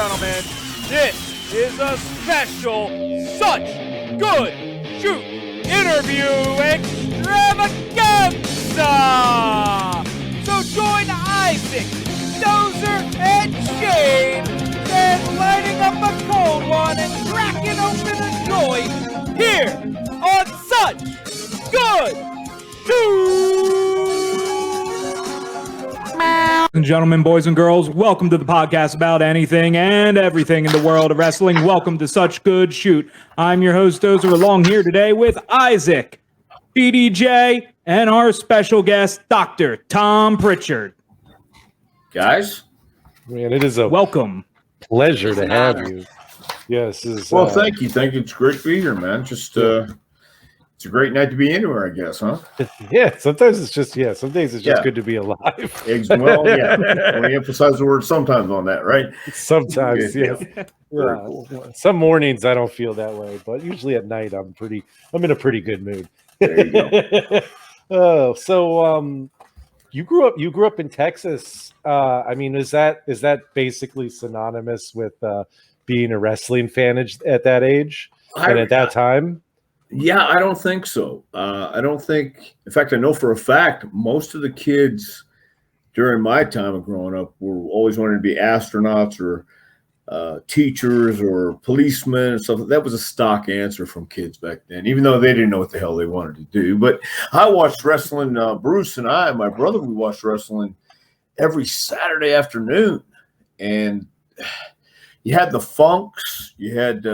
gentlemen, this is a special Such Good Shoot interview extravaganza! So join Isaac, Dozer, and Shane in lighting up a cold one and cracking open a joint here on Such Good Shoot! Ladies and gentlemen, boys and girls, welcome to the podcast about anything and everything in the world of wrestling. Welcome to Such Good Shoot. I'm your host, Dozer, along here today with Isaac, DDJ, and our special guest, Dr. Tom Prichard. Guys, man, it is a welcome pleasure to have you. Yes, well, thank you. It's great to be here, man. It's a great night to be anywhere, I guess, huh? Yeah, sometimes it's just some days it's just good to be alive. Well, yeah. We emphasize the word sometimes on that, right? Sometimes, yes. Cool. Some mornings I don't feel that way, but usually at night I'm in a pretty good mood. There you go. You grew up in Texas. I mean, is that basically synonymous with being a wrestling fan at that age and at that time? Yeah, I don't think so. I don't think. In fact, I know for a fact most of the kids during my time of growing up were always wanting to be astronauts or teachers or policemen and stuff. That was a stock answer from kids back then, even though they didn't know what the hell they wanted to do. But I watched wrestling. Bruce and my brother, we watched wrestling every Saturday afternoon, and you had the Funks, you had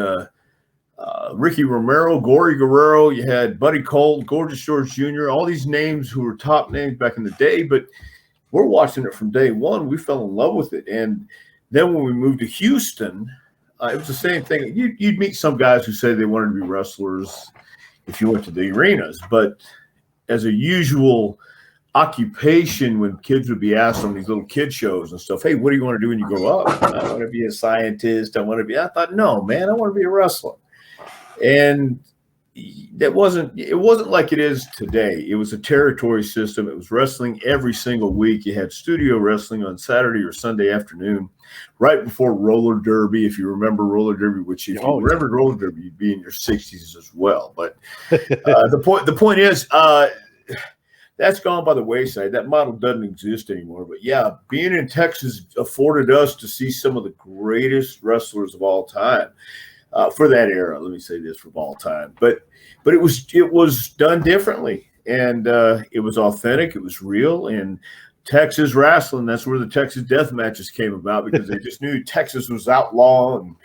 Ricky Romero, Gory Guerrero, you had Buddy Colt, Gorgeous George Jr., all these names who were top names back in the day, but we're watching it from day one. We fell in love with it. And then when we moved to Houston, it was the same thing. You'd meet some guys who say they wanted to be wrestlers if you went to the arenas, but as a usual occupation, when kids would be asked on these little kid shows and stuff, hey, what do you want to do when you grow up? I want to be a scientist. I thought, no, man, I want to be a wrestler. And it wasn't like it is today. It was a territory system. It was wrestling every single week. You had studio wrestling on Saturday or Sunday afternoon, right before roller derby. If you remember roller derby, which if you remember roller derby, you'd be in your 60s as well. But the point is, that's gone by the wayside. That model doesn't exist anymore. But yeah, being in Texas afforded us to see some of the greatest wrestlers of all time. For that era, let me say this, for all time, but it was done differently, and it was authentic, it was real, and Texas wrestling, that's where the Texas death matches came about, because they just knew Texas was outlaw and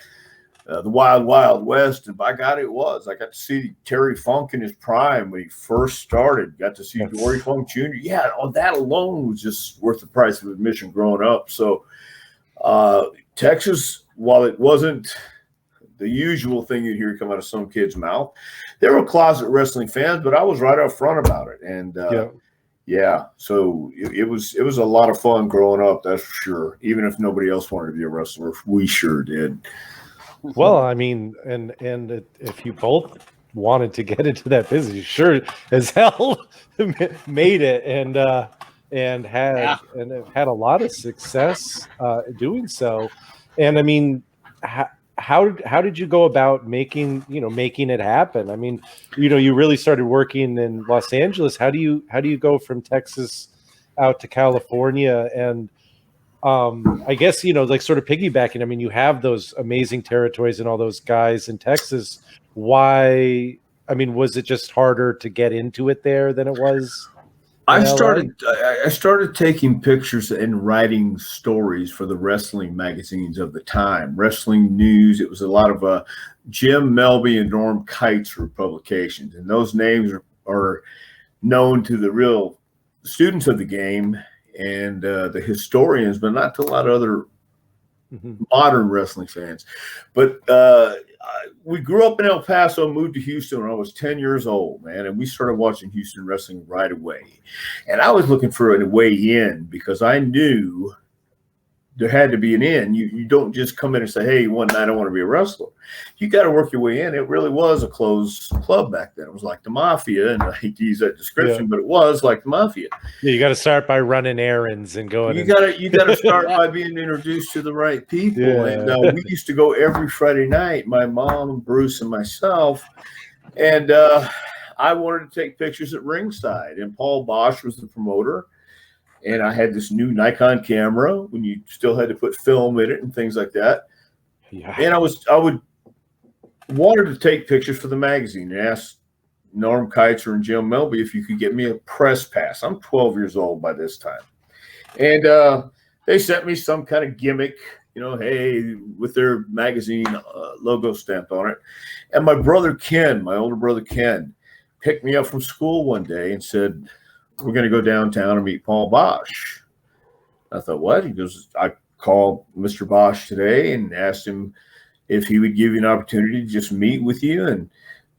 the wild, wild west, and by God, it was. I got to see Terry Funk in his prime when he first started, got to see Dory Funk Jr. Yeah, that alone was just worth the price of admission growing up. So Texas, while it wasn't the usual thing you'd hear come out of some kid's mouth, there were closet wrestling fans, but I was right up front about it. And so it was a lot of fun growing up, that's for sure. Even if nobody else wanted to be a wrestler, we sure did. Well, I mean, and if you both wanted to get into that business, you sure as hell made it and had a lot of success doing so. And I mean, how did you go about making it happen? I mean, you really started working in Los Angeles. How do you go from Texas out to California? And I guess, like sort of piggybacking, I mean, you have those amazing territories and all those guys in Texas. Why? I mean, was it just harder to get into it there than it was? I started taking pictures and writing stories for the wrestling magazines of the time, Wrestling News. It was a lot of Jim Melby and Norm Keitzner publications, and those names are known to the real students of the game and the historians, but not to a lot of other modern wrestling fans. But we grew up in El Paso, moved to Houston when I was 10 years old, man, and we started watching Houston wrestling right away. And I was looking for a way in because I knew there had to be an end. You don't just come in and say, hey, one night I want to be a wrestler. You got to work your way in. It really was a closed club back then. It was like the mafia, and I hate to use that description, but it was like the mafia. Yeah, you got to start by running errands and going. You got to start by being introduced to the right people. Yeah. And we used to go every Friday night, my mom, Bruce, and myself, and I wanted to take pictures at ringside, and Paul Bosch was the promoter. And I had this new Nikon camera when you still had to put film in it and things like that. Yeah. And I wanted to take pictures for the magazine and asked Norm Keitzer and Jim Melby if you could get me a press pass. I'm 12 years old by this time. And they sent me some kind of gimmick, hey, with their magazine logo stamped on it. And my brother Ken, my older brother Ken, picked me up from school one day and said, we're going to go downtown and meet Paul Bosch. I thought, what? He goes, I called Mr. Bosch today and asked him if he would give you an opportunity to just meet with you and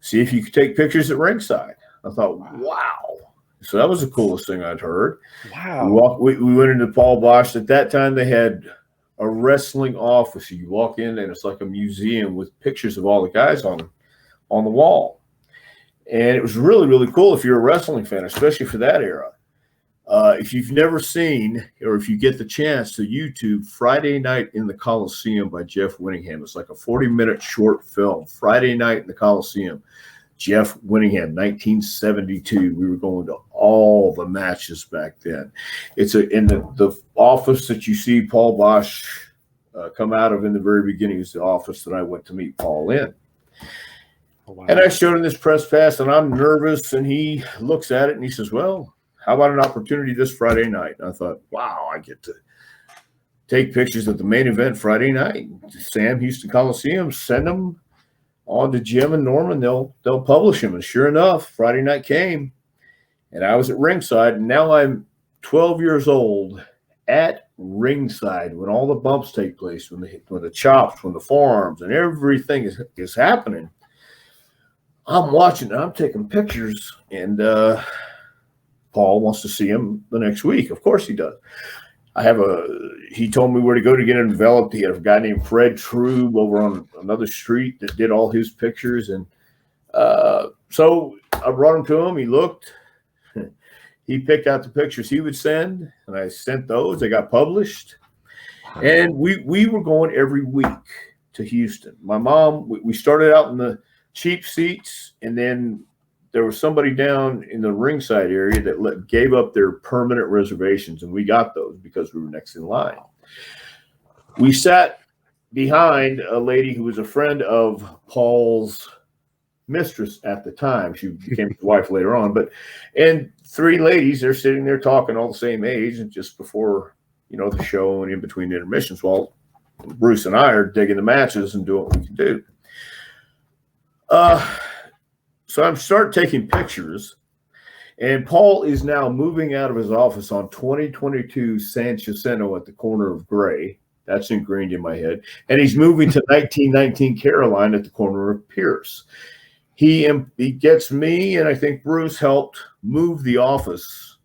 see if you could take pictures at ringside. I thought, wow. So that was the coolest thing I'd heard. Wow. We went into Paul Bosch. At that time, they had a wrestling office. You walk in and it's like a museum with pictures of all the guys on the wall. And it was really, really cool if you're a wrestling fan, especially for that era. If you've never seen, or if you get the chance to YouTube Friday Night in the Coliseum by Jeff Winningham. It's like a 40-minute short film, Friday Night in the Coliseum. Jeff Winningham, 1972. We were going to all the matches back then. It's in the office that you see Paul Bosch come out of in the very beginning is the office that I went to meet Paul in. Oh, wow. And I showed him this press pass, and I'm nervous, and he looks at it, and he says, well, how about an opportunity this Friday night? And I thought, wow, I get to take pictures of the main event Friday night. Sam Houston Coliseum, send them on to Jim and Norman. They'll publish them. And sure enough, Friday night came, and I was at ringside, and now I'm 12 years old at ringside when all the bumps take place, when the chops, when the forearms, and everything is happening. I'm watching and I'm taking pictures, and Paul wants to see him the next week. Of course he does. He told me where to go to get it enveloped. He had a guy named Fred Trube over on another street that did all his pictures. And so I brought him to him. He looked. He picked out the pictures he would send, and I sent those. They got published. And we were going every week to Houston. My mom, we started out in the cheap seats, and then there was somebody down in the ringside area that gave up their permanent reservations, and we got those because we were next in line. We sat behind a lady who was a friend of Paul's mistress at the time. She became his wife later on, and three ladies, they're sitting there talking all the same age, and just before the show and in between intermissions, while Bruce and I are digging the matches and doing what we can do. So I'm start taking pictures, and Paul is now moving out of his office on 2022 San Jacinto at the corner of Gray. That's ingrained in my head. And he's moving to 1919 Caroline at the corner of Pierce. He gets me, and I think Bruce helped move the office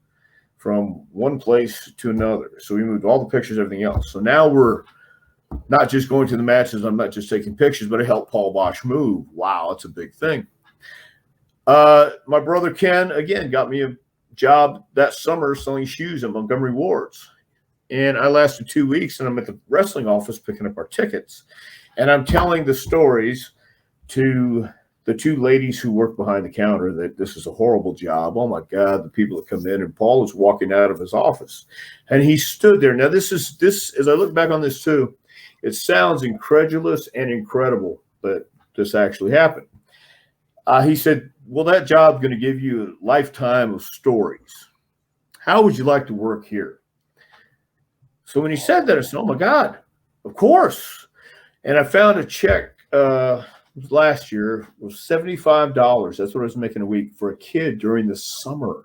from one place to another. So we moved all the pictures, everything else. So now we're not just going to the matches. I'm not just taking pictures, but I helped Paul Bosch move. Wow, it's a big thing. My brother Ken, again, got me a job that summer selling shoes at Montgomery Ward's. And I lasted 2 weeks, and I'm at the wrestling office picking up our tickets. And I'm telling the stories to the two ladies who work behind the counter that this is a horrible job. Oh, my God, the people that come in. And Paul is walking out of his office. And he stood there. Now, this, as I look back on this, too, it sounds incredulous and incredible that this actually happened. He said, well, that job's going to give you a lifetime of stories. How would you like to work here? So when he said that, I said, oh, my God, of course. And I found a check last year. It was $75. That's what I was making a week for a kid during the summer.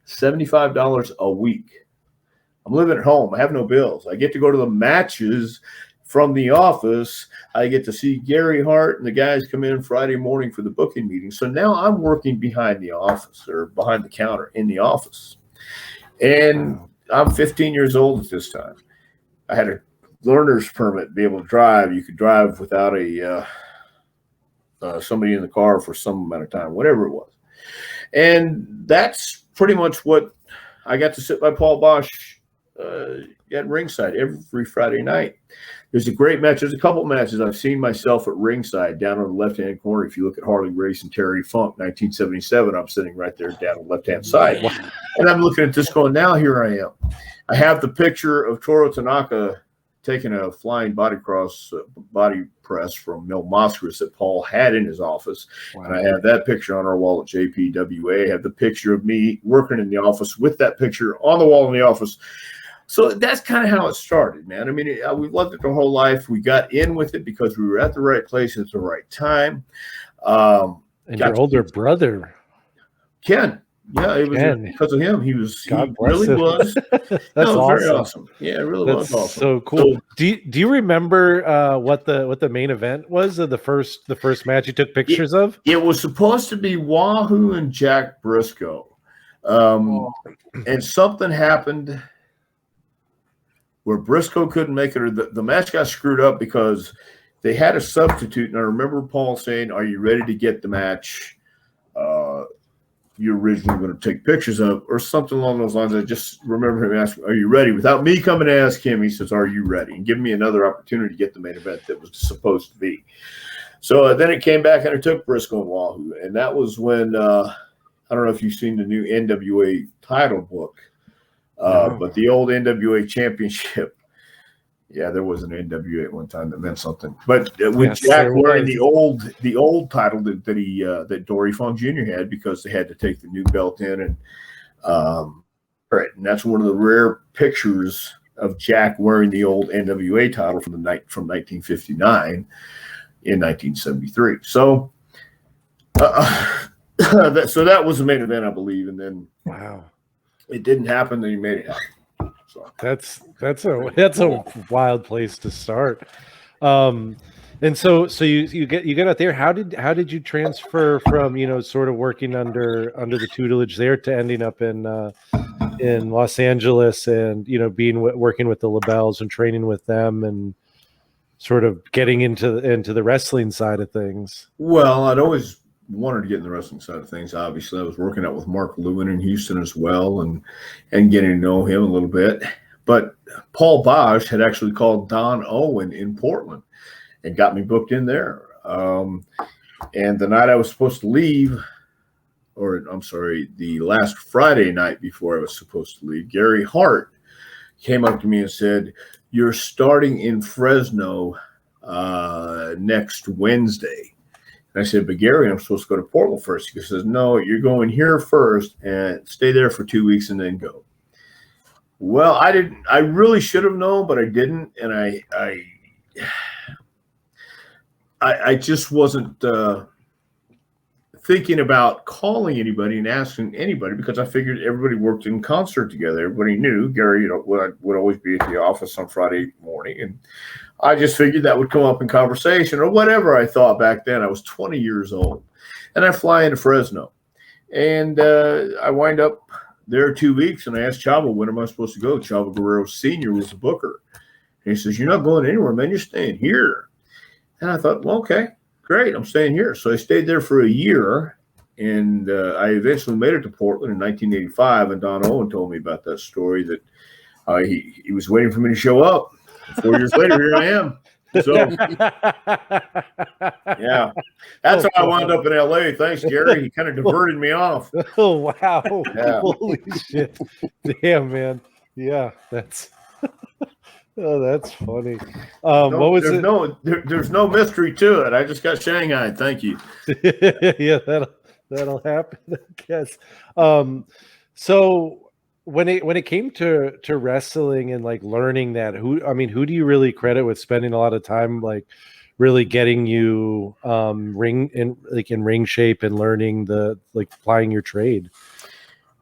$75 a week. I'm living at home. I have no bills. I get to go to the matches from the office. I get to see Gary Hart and the guys come in Friday morning for the booking meeting. So now I'm working behind the office, or behind the counter in the office. And I'm 15 years old at this time. I had a learner's permit to be able to drive. You could drive without a somebody in the car for some amount of time, whatever it was. And that's pretty much what I got to sit by Paul Bosch at ringside every Friday night. There's a great match. There's a couple of matches I've seen myself at ringside down on the left-hand corner. If you look at Harley Race and Terry Funk, 1977, I'm sitting right there down on the left-hand side. And I'm looking at this going, now here I am. I have the picture of Toru Tanaka taking a flying body press from Mil Mascaras that Paul had in his office. Wow. And I have that picture on our wall at JPWA. I have the picture of me working in the office with that picture on the wall in the office. So that's kind of how it started, man. I mean, we've loved it the whole life. We got in with it because we were at the right place at the right time. And your older brother, Ken. Yeah, it was because of him. He really was. That's awesome. Very awesome. Yeah, it really was awesome. So cool. So, do you remember what the main event was of the first match you took pictures of? It was supposed to be Wahoo and Jack Briscoe, and something happened where Briscoe couldn't make it, or the match got screwed up because they had a substitute. And I remember Paul saying, "Are you ready to get the match you're originally going to take pictures of," or something along those lines. I just remember him asking, "Are you ready?" Without me coming to ask him, he says, "Are you ready?" And give me another opportunity to get the main event that was supposed to be. So then it came back and I took Briscoe and Wahoo. And that was when, I don't know if you've seen the new NWA title book, but the old NWA championship. Yeah, there was an NWA at one time that meant something. But with Jack wearing the old title that Dory Funk Jr. had, because they had to take the new belt in, and right, and that's one of the rare pictures of Jack wearing the old NWA title from 1959 in 1973. So, that was the main event, I believe, and then it didn't happen. Then he made it happen. So. That's a wild place to start. And so you get out there. How did you transfer from, sort of working under the tutelage there to ending up in Los Angeles and working with the LaBelles and training with them and sort of getting into the wrestling side of things? Well, I'd always wanted to get in the wrestling side of things. Obviously, I was working out with Mark Lewin in Houston as well, and getting to know him a little bit. But Paul Bosch had actually called Don Owen in Portland and got me booked in there. And the night I was supposed to leave, the last Friday night before I was supposed to leave, Gary Hart came up to me and said, "You're starting in Fresno next Wednesday." And I said, "But Gary, I'm supposed to go to Portland first." He says, "No, you're going here first and stay there for 2 weeks and then go." Well, I didn't. I really should have known, but I didn't, and I just wasn't thinking about calling anybody and asking anybody, because I figured everybody worked in concert together. Everybody knew Gary, would always be at the office on Friday morning, and I just figured that would come up in conversation or whatever I thought back then. I was 20 years old, and I fly into Fresno, and I wind up there 2 weeks, and I asked Chavo, "When am I supposed to go?" Chavo Guerrero Sr. was the booker. And he says, "You're not going anywhere, man. You're staying here." And I thought, well, okay, great. I'm staying here. So I stayed there for a year, and I eventually made it to Portland in 1985, and Don Owen told me about that story, that he was waiting for me to show up. 4 years later, here I am. So, yeah, that's how I wound up in LA. Thanks, Gary. He kind of diverted me off. Oh, wow. Yeah. Holy shit. Damn, man. Yeah, that's funny. What was it? There's no mystery to it. I just got shanghaied. Thank you. Yeah, that'll happen, I guess. So when it came to wrestling and like learning that, who do you really credit with spending a lot of time like really getting you in ring shape and learning applying your trade?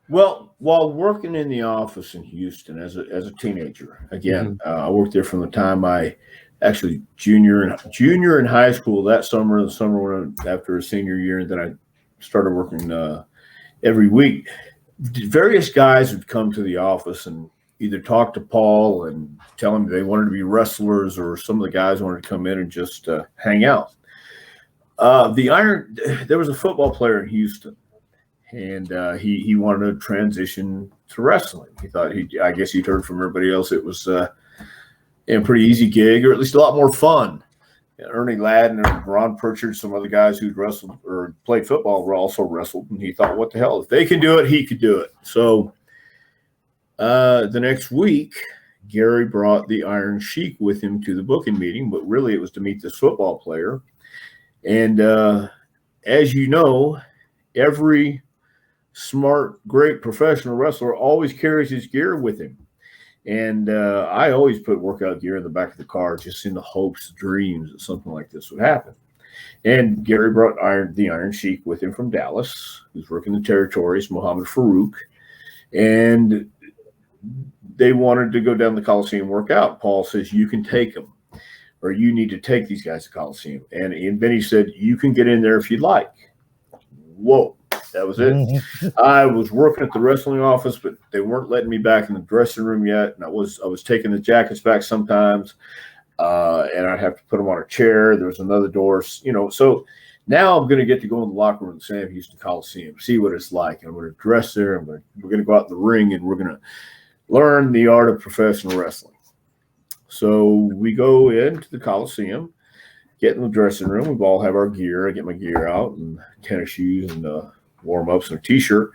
Well, while working in the office in Houston as a teenager, again, I worked there from the time I actually junior in high school, the summer after a senior year, and then I started working every week. Various guys would come to the office and either talk to Paul and tell him they wanted to be wrestlers, or some of the guys wanted to come in and just hang out. There was a football player in Houston, and he wanted to transition to wrestling. He thought I guess he'd heard from everybody else it was a pretty easy gig, or at least a lot more fun. Ernie Ladd and Ron Pritchard, some other guys who'd wrestled or played football, were also wrestled, and he thought, what the hell, if they can do it, he could do it. So the next week, Gary brought the Iron Sheik with him to the booking meeting, but really it was to meet this football player. And as you know, every smart, great professional wrestler always carries his gear with him. And I always put workout gear in the back of the car, just in the hopes, dreams that something like this would happen. And Gary brought the Iron Sheik with him from Dallas, who's working the territories, Muhammad Farouk. And they wanted to go down the Coliseum and work out. Paul says, you can take them, or you need to take these guys to Coliseum. And then he said, you can get in there if you'd like. Whoa. That was it. I was working at the wrestling office, but they weren't letting me back in the dressing room yet. And I was taking the jackets back sometimes, and I'd have to put them on a chair. There was another door, So now I'm going to get to go in the locker room at the Sam Houston Coliseum, see what it's like. And I'm going to dress there. We're going to go out in the ring, and we're going to learn the art of professional wrestling. So we go into the Coliseum, get in the dressing room. We all have our gear. I get my gear out, and tennis shoes, and warm-ups, and a T-shirt.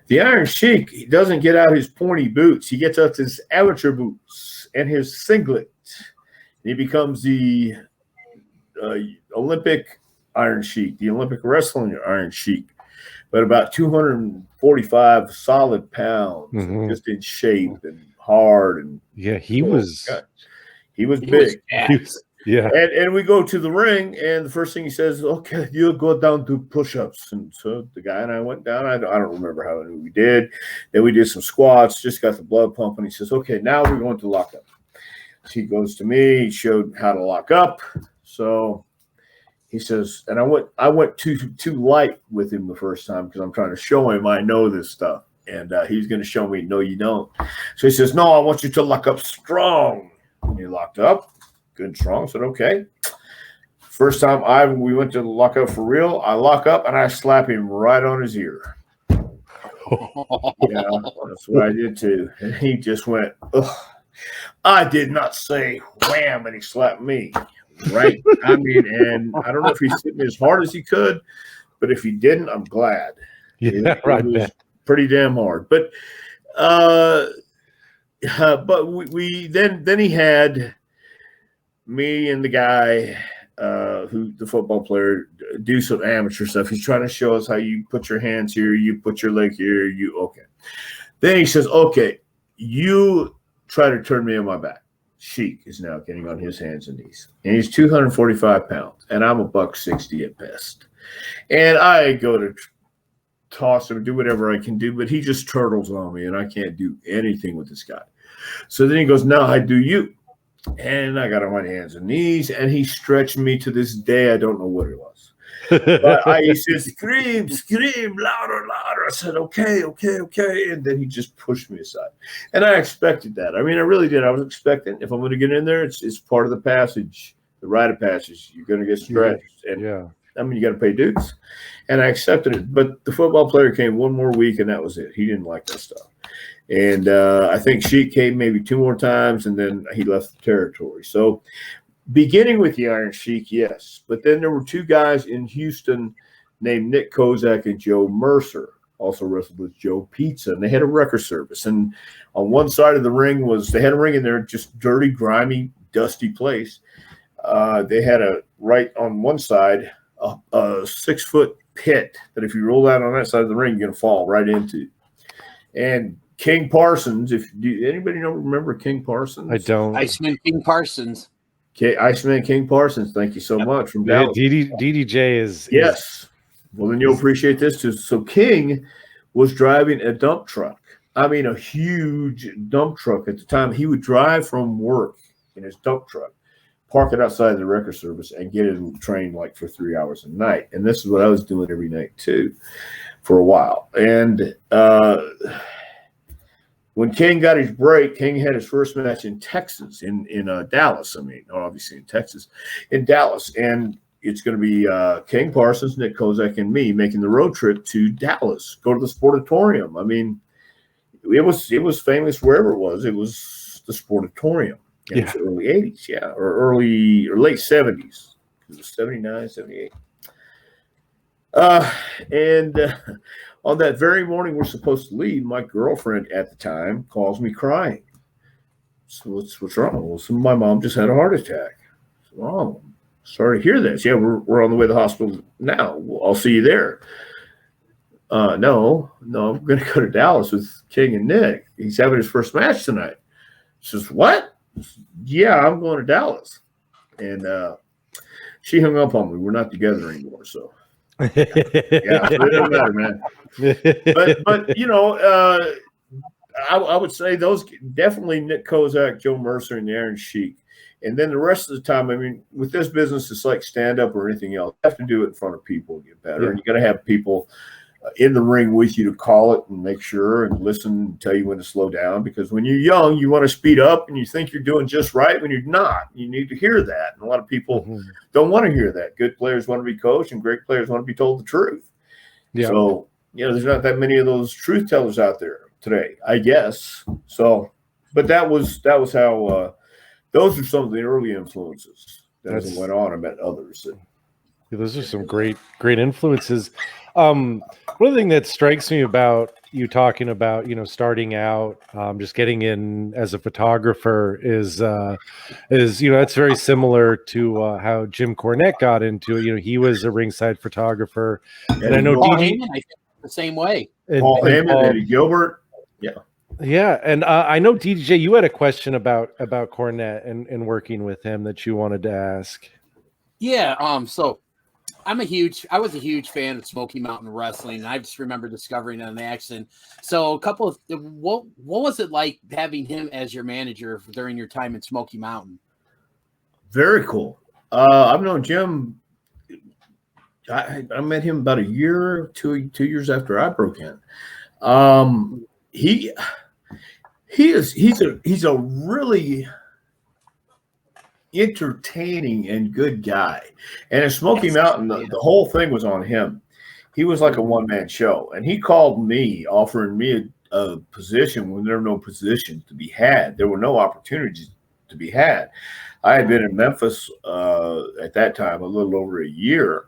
The Iron Sheik, he doesn't get out his pointy boots. He gets out his amateur boots and his singlet. He becomes the Olympic Iron Sheik, the Olympic wrestling Iron Sheik, but about 245 solid pounds, just in shape and hard. And he was big. Yeah. And we go to the ring, and the first thing he says, okay, you'll go down to push-ups. And so the guy and I went down. I don't remember how we did. Then we did some squats, just got the blood pumping. He says, okay, now we're going to lock up. So he goes to me. He showed how to lock up. So he says, and I went too light with him the first time because I'm trying to show him I know this stuff. And he's going to show me, no, you don't. So he says, no, I want you to lock up strong. And he locked up. Good and strong. Said, okay. First time we went to lock up for real, I lock up and I slap him right on his ear. Yeah, that's what I did too. And he just went, ugh. I did not say wham, and he slapped me. Right? I mean, and I don't know if he hit me as hard as he could, but if he didn't, I'm glad. It was pretty damn hard. But we then he had me and the guy who the football player do some amateur stuff. He's trying to show us how you put your hands here, you put your leg here, okay. Then he says, okay, you try to turn me on my back. Sheik is now getting on his hands and knees. And he's 245 pounds, and I'm $160 at best. And I go to toss him, do whatever I can do, but he just turtles on me, and I can't do anything with this guy. So then he goes, now I do you. And I got on my hands and knees, and he stretched me to this day. I don't know what it was. But he said, scream, louder, louder. I said, okay. And then he just pushed me aside. And I expected that. I mean, I really did. I was expecting, if I'm going to get in there, it's part of the passage, the rite of passage. You're going to get stretched. And I mean, you got to pay dues. And I accepted it. But the football player came one more week, and that was it. He didn't like that stuff. And I think Sheik came maybe 2 more times, and then he left the territory. So beginning with the Iron Sheik, yes. But then there were 2 guys in Houston named Nick Kozak and Joe Mercer, also wrestled with Joe Pizza. And they had a record service. And on one side of the ring they had a ring in there, just dirty, grimy, dusty place. They had right on one side, a 6-foot pit that if you roll out on that side of the ring, you're going to fall right into. And King Parsons, anybody remember King Parsons? I don't. Iceman King Parsons. Okay, Iceman King Parsons, thank you so much. From Dallas. DDJ is. Yes. Well, then you'll appreciate this too. So King was driving a dump truck. I mean, a huge dump truck at the time. He would drive from work in his dump truck, park it outside the record service, and get in the train like for 3 hours a night. And this is what I was doing every night too, for a while. And when King got his break, King had his first match in Texas, in Dallas. I mean, obviously in Texas, in Dallas, and it's going to be King, Parsons, Nick Kozak, and me making the road trip to Dallas, go to the Sportatorium. I mean, it was famous wherever it was. It was the Sportatorium. It was early 80s, or late 70s. It was 79, 78. On that very morning we're supposed to leave, my girlfriend at the time calls me crying. So what's wrong? Well, so my mom just had a heart attack. So, oh, sorry to hear this. Yeah, we're on the way to the hospital now. Well, I'll see you there. No, I'm going to go to Dallas with King and Nick. He's having his first match tonight. She says, what? Yeah, I'm going to Dallas. And she hung up on me. We're not together anymore, so. It doesn't matter, man. But you know, I would say those definitely Nick Kozak, Joe Mercer, and Aaron Sheik. And then the rest of the time, I mean, with this business, it's like stand up or anything else. You have to do it in front of people to get better. And you got to have people in the ring with you to call it and make sure and listen and tell you when to slow down. Because when you're young, you want to speed up and you think you're doing just right when you're not. You need to hear that. And a lot of people don't want to hear that. Good players want to be coached and great players want to be told the truth. Yeah. So, you know, there's not that many of those truth tellers out there today, I guess. So, but that was how those are some of the early influences that went on. I met others. Those are some great influences. One of the things that strikes me about you talking about, you know, starting out, just getting in as a photographer is, you know, it's very similar to how Jim Cornette got into it. You know, he was a ringside photographer, and I know DJ the same way. Paul Heyman, Eddie Gilbert, yeah, and I know DDJ, you had a question about Cornette and working with him that you wanted to ask. Yeah, so I was a huge fan of Smoky Mountain Wrestling. I just remember discovering it in action. So what was it like having him as your manager during your time in Smoky Mountain? Very cool. I've known Jim. I met him about a year, two years after I broke in. He's a really entertaining and good guy. And in Smoky Mountain, the whole thing was on him. He was like a one-man show. And he called me, offering me a position when there were no positions to be had. There were no opportunities to be had. I had been in Memphis at that time a little over a year,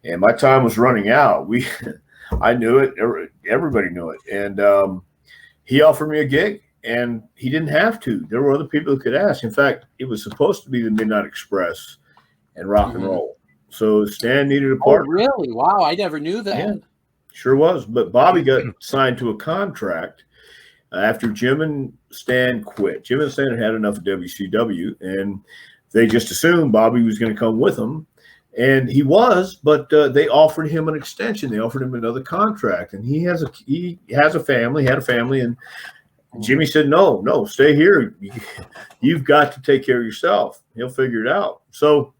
and my time was running out. I knew it. Everybody knew it. And he offered me a gig. And he didn't have to. There were other people who could ask. In fact, it was supposed to be the Midnight Express and Rock and Roll. So Stan needed a partner. Oh, really? Wow, I never knew that. Yeah, sure was. But Bobby got signed to a contract after Jim and Stan quit. Jim and Stan had enough of WCW, and they just assumed Bobby was going to come with them. And he was, but they offered him an extension. They offered him another contract. And he had a family, and Jimmy said, no, stay here. You've got to take care of yourself. He'll figure it out. So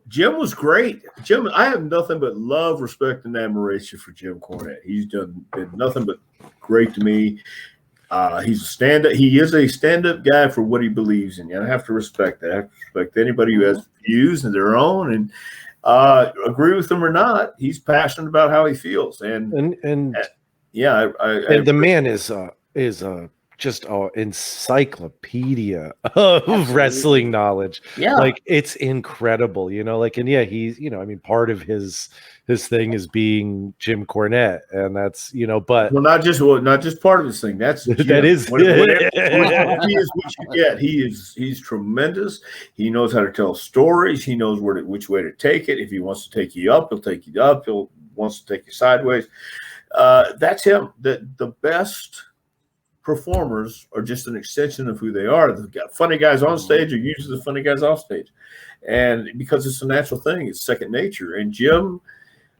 Jim was great. Jim, I have nothing but love, respect, and admiration for Jim Cornette. He's been nothing but great to me. He's a stand-up. He is a stand-up guy for what he believes in. And I have to respect that. I have to respect anybody who has views of their own and agree with them or not. He's passionate about how he feels. And yeah, the man is just an encyclopedia of wrestling knowledge. Yeah, like it's incredible, you know. Like, and yeah, he's, you know, I mean, part of his thing is being Jim Cornette, and that's, you know, but not just part of his thing. That's Jim. That is he is what you get. He's tremendous. He knows how to tell stories. He knows which way to take it. If he wants to take you up, he'll take you up. Wants to take you sideways. That's him. The best performers are just an extension of who they are. The funny guys on stage are usually the funny guys off stage, and because it's a natural thing, it's second nature. And Jim,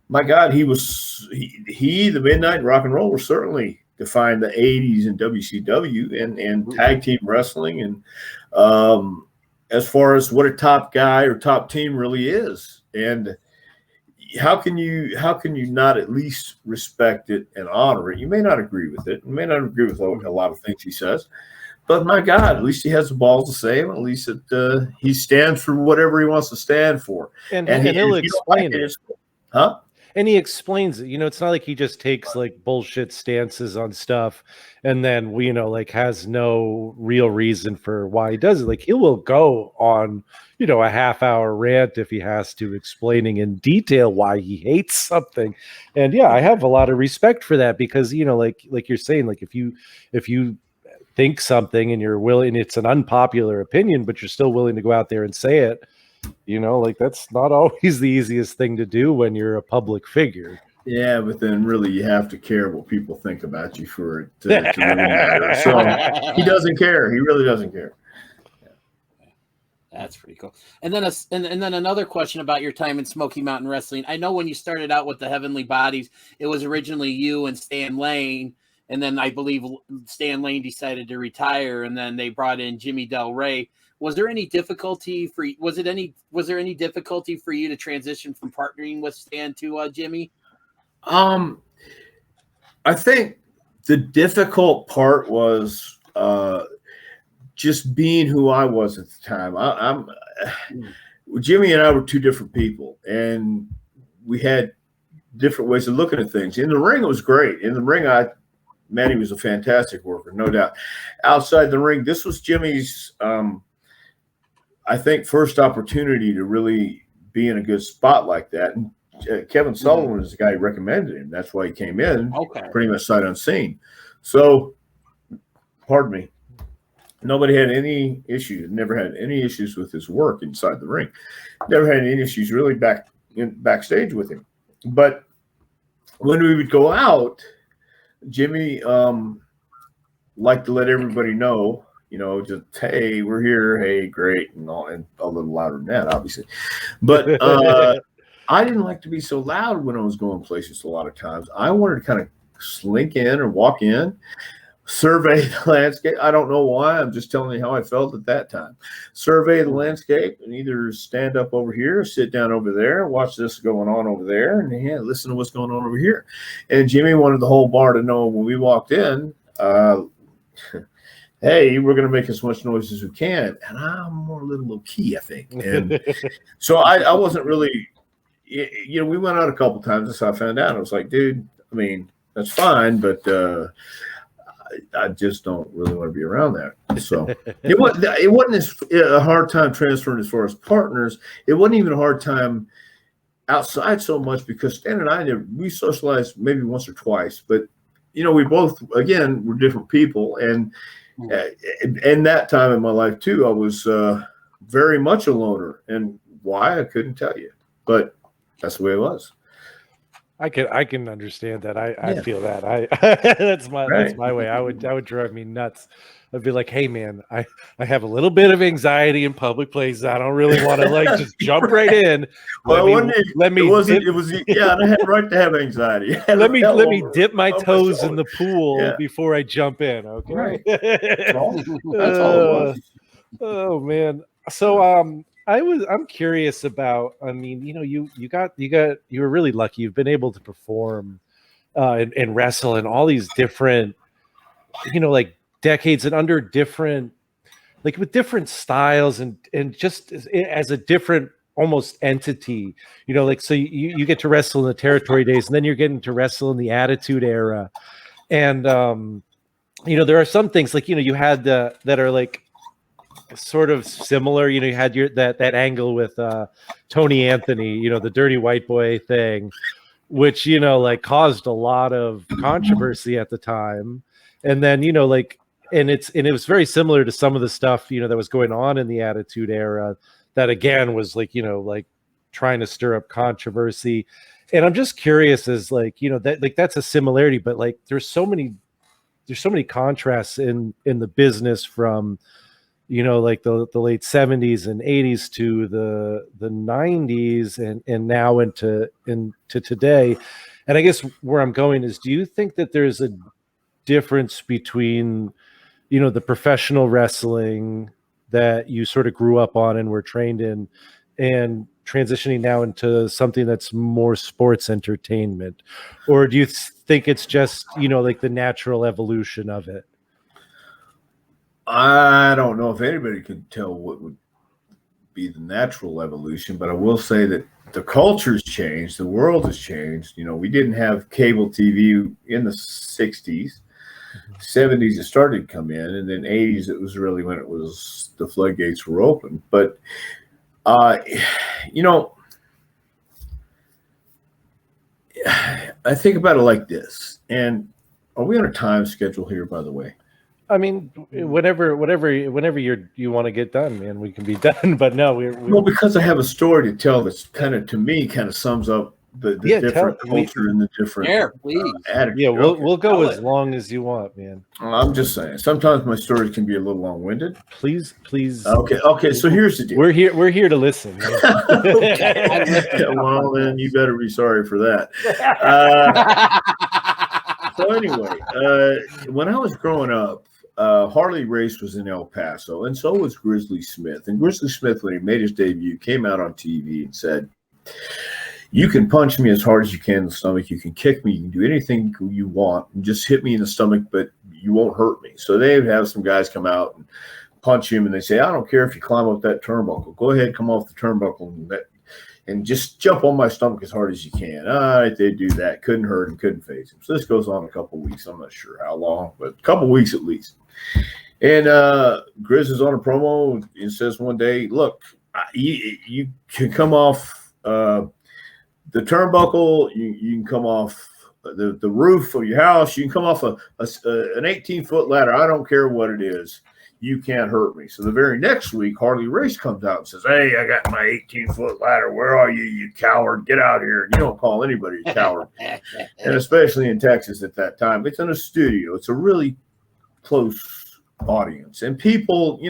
my God, he the Midnight and Rock and Roll were certainly defined the '80s in WCW and tag team wrestling, and as far as what a top guy or top team really is. And how can you not at least respect it and honor it? You may not agree with it. You may not agree with a lot of things he says, but my God, at least he has the balls to say them. At least he stands for whatever he wants to stand for, and he'll explain it. Huh? And he explains it. It's not like he just takes like bullshit stances on stuff and then like has no real reason for why he does it. Like he will go on, a half-hour rant if he has to, explaining in detail why he hates something. And yeah, I have a lot of respect for that because, like you're saying, like if you think something and you're willing, it's an unpopular opinion, but you're still willing to go out there and say it. Like that's not always the easiest thing to do when you're a public figure. Yeah, but then really you have to care what people think about you for it to really matter. So he doesn't care. He really doesn't care. That's pretty cool. And then and then another question about your time in Smoky Mountain Wrestling. I know when you started out with the Heavenly Bodies, it was originally you and Stan Lane, and then I believe Stan Lane decided to retire, and then they brought in Jimmy Del Rey. Was there any difficulty for you? Was there any difficulty for you to transition from partnering with Stan to Jimmy? I think the difficult part was just being who I was at the time. Jimmy and I were two different people, and we had different ways of looking at things. In the ring, it was great. In the ring, Manny was a fantastic worker, no doubt. Outside the ring, this was Jimmy's, I think, first opportunity to really be in a good spot like that. And Kevin Sullivan is the guy who recommended him. That's why he came in, pretty much sight unseen. So, pardon me. Nobody had any issues. Never had any issues with his work inside the ring. Never had any issues really backstage with him. But when we would go out, Jimmy liked to let everybody know, just, hey, we're here, hey, great, and a little louder than that, obviously. But I didn't like to be so loud when I was going places a lot of times. I wanted to kind of slink in or walk in, survey the landscape. I don't know why. I'm just telling you how I felt at that time. Survey the landscape and either stand up over here, sit down over there, watch this going on over there, and listen to what's going on over here. And Jimmy wanted the whole bar to know when we walked in, hey, we're going to make as much noise as we can. And I'm more a little low key, I think. And so I wasn't really, we went out a couple times. That's how I found out. I was like, dude, I mean, that's fine, but I just don't really want to be around that. So it wasn't a hard time transferring as far as partners. It wasn't even a hard time outside so much because Stan and I, we socialized maybe once or twice, but we both, again, were different people. And that time in my life too, I was very much a loner, and why I couldn't tell you, but that's the way it was. I can understand that. I feel that. That's my way. I would drive me nuts. I'd be like, hey man, I have a little bit of anxiety in public places. I don't really want to just jump right in. Well, and I had the right to have anxiety. Let me dip my toes in the pool before I jump in. Okay. Right. That's all it was. Oh man. So I'm curious about, you were really lucky. You've been able to perform and wrestle in all these different, like decades and under different, like with different styles and just as a different almost entity, so you get to wrestle in the territory days, and then you're getting to wrestle in the Attitude Era. And, there are some things like, you had that are like, sort of similar, you had that angle with Tony Anthony, the dirty white boy thing, which caused a lot of controversy at the time. And then and it was very similar to some of the stuff that was going on in the Attitude Era that again was like trying to stir up controversy. And I'm just curious as that that's a similarity, but there's so many contrasts in the business from the late 70s and 80s to the 90s and now into today. And I guess where I'm going is, do you think that there's a difference between, the professional wrestling that you sort of grew up on and were trained in and transitioning now into something that's more sports entertainment, or do you think it's just like the natural evolution of it? I don't know if anybody could tell what would be the natural evolution, but I will say that the culture's changed, the world has changed. We didn't have cable TV in the 60s. 70s it started to come in, and then 80s it was really when the floodgates were open. But I think about it like this. And are we on a time schedule here, by the way? I mean, whenever you want to get done, man, we can be done. But no, well, because I have a story to tell that's kind of sums up the different culture and the different attitude. Yeah, we'll go as long as you want, man. I'm just saying. Sometimes my stories can be a little long-winded. Please. Okay. So here's the deal. We're here to listen. Well, then you better be sorry for that. So anyway, when I was growing up, Harley Race was in El Paso, and so was Grizzly Smith. And Grizzly Smith, when he made his debut, came out on TV and said, "You can punch me as hard as you can in the stomach. You can kick me. You can do anything you want. And just hit me in the stomach, but you won't hurt me." So they would have some guys come out and punch him, and they say, "I don't care if you climb up that turnbuckle. Go ahead, come off the turnbuckle and just jump on my stomach as hard as you can." All right, they do that. Couldn't hurt him, couldn't phase him. So this goes on a couple of weeks. I'm not sure how long, but a couple of weeks at least. And Grizz is on a promo and says one day, "Look, you can come off the turnbuckle. You can come off the roof of your house. You can come off an 18-foot ladder. I don't care what it is. You can't hurt me." So the very next week, Harley Race comes out and says, "Hey, I got my 18-foot ladder. Where are you, you coward? Get out here." And you don't call anybody a coward. And especially in Texas at that time. It's in a studio. It's a really close audience. And people,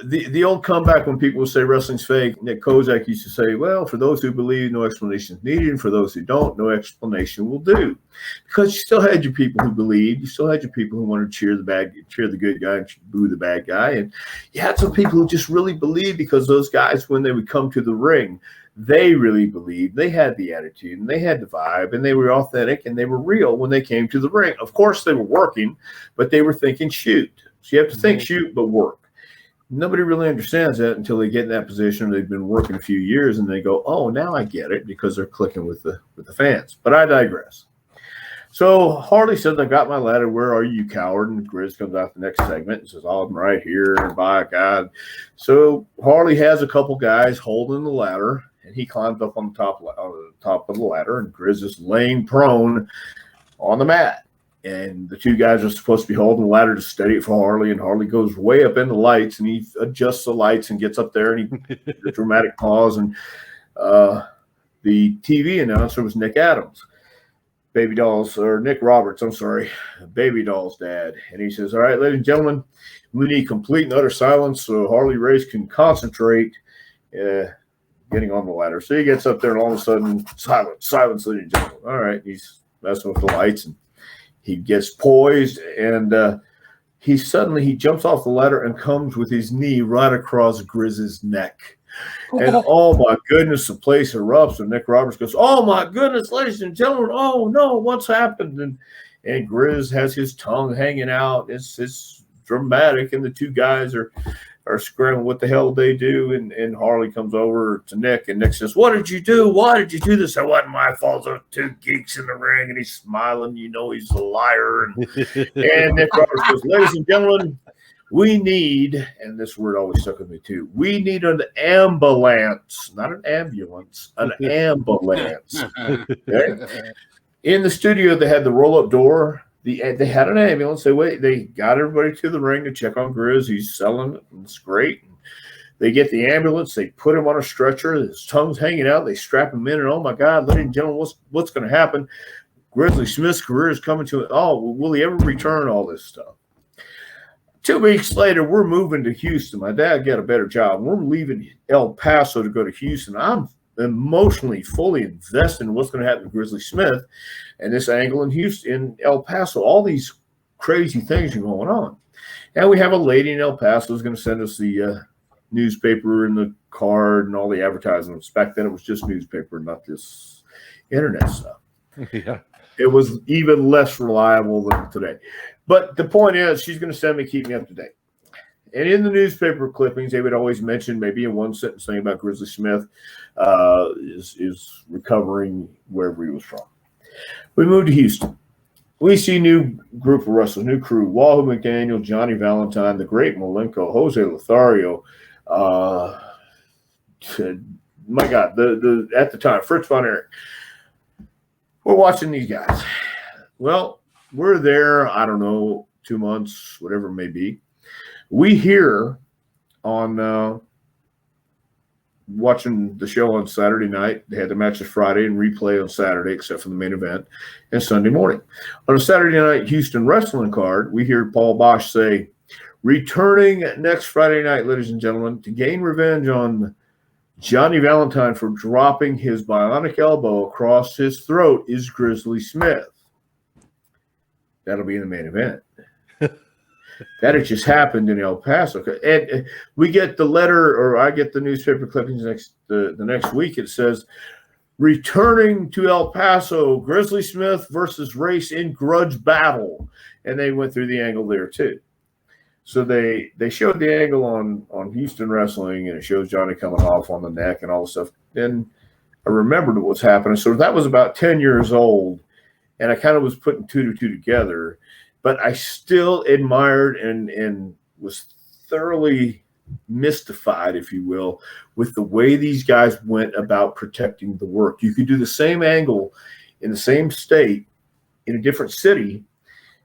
the old comeback when people say wrestling's fake, Nick Kozak used to say, "Well, for those who believe, no explanation is needed. And for those who don't, no explanation will do." Because you still had your people who believed. You still had your people who wanted to cheer the good guy and boo the bad guy. And you had some people who just really believed, because those guys, when they would come to the ring, they really believed. They had the attitude and they had the vibe and they were authentic and they were real when they came to the ring. Of course, they were working, but they were thinking shoot. So you have to think shoot, but work. Nobody really understands that until they get in that position. They've been working a few years and they go, "Oh, now I get it," because they're clicking with the fans. But I digress. So Harley says, "I got my ladder. Where are you, coward?" And Grizz comes out the next segment and says, "Oh, I'm right here." And by God. So Harley has a couple guys holding the ladder, and he climbs up on the top of the ladder, and Grizz is laying prone on the mat. And the two guys are supposed to be holding the ladder to steady it for Harley, and Harley goes way up in the lights, and he adjusts the lights and gets up there, and he a dramatic pause, and the TV announcer was Nick Adams, Baby Doll's dad. And he says, "All right, ladies and gentlemen, we need complete and utter silence so Harley Race can concentrate getting on the ladder." So he gets up there, and all of a sudden, silence, ladies and gentlemen. All right, he's messing with the lights, and he gets poised, and he jumps off the ladder and comes with his knee right across Grizz's neck. And oh my goodness, the place erupts. And Nick Roberts goes, "Oh my goodness, ladies and gentlemen, oh no, what's happened?" And Grizz has his tongue hanging out. It's dramatic, and the two guys are scrambling. What the hell did they do? And Harley comes over to Nick, and Nick says, "What did you do? Why did you do this?" "It wasn't my fault. There were two geeks in the ring." And he's smiling. He's a liar. And Nick Roberts goes, "Ladies and gentlemen, we need," and this word always stuck with me too, "we need an ambulance," not an ambulance, an ambulance. Okay? In the studio, they had the roll-up door. They had an ambulance. They got everybody to the ring to check on Grizz. He's selling it, and it's great. They get the ambulance. They put him on a stretcher. His tongue's hanging out. They strap him in, and oh my God, ladies and gentlemen, what's going to happen? Grizzly Smith's career is coming to it. Oh, will he ever return? All this stuff. 2 weeks later, we're moving to Houston. My dad got a better job. We're leaving El Paso to go to Houston. I'm emotionally fully invested in what's going to happen to Grizzly Smith and this angle in Houston, in El Paso. All these crazy things are going on. And we have a lady in El Paso who's going to send us the newspaper in the card and all the advertisements. Back then, it was just newspaper, not this internet stuff. Yeah. It was even less reliable than today. But the point is, she's going to send me, keep me up to date. And in the newspaper clippings, they would always mention, maybe in one sentence, something about Grizzly Smith is recovering wherever he was from. We moved to Houston. We see new group of wrestlers, new crew: Wahoo McDaniel, Johnny Valentine, the Great Malenko, Jose Lothario. My God, the at the time, Fritz von Erich. We're watching these guys. Well, we're there, I don't know, 2 months, whatever it may be. We hear on watching the show on Saturday night. They had the matches Friday and replay on Saturday, except for the main event, and Sunday morning. On a Saturday night Houston wrestling card, we hear Paul Bosch say, returning next Friday night, ladies and gentlemen, to gain revenge on Johnny Valentine for dropping his bionic elbow across his throat is Grizzly Smith. That'll be in the main event. That had just happened in El Paso. And we get the letter, or I get the newspaper clippings the next week. It says, returning to El Paso, Grizzly Smith versus Race in grudge battle. And they went through the angle there too. So they showed the angle on Houston Wrestling, and it shows Johnny coming off on the neck and all the stuff. Then I remembered what was happening. So that was about 10 years old, and I kind of was putting two to two together. But I still admired and was thoroughly mystified, if you will, with the way these guys went about protecting the work. You could do the same angle in the same state in a different city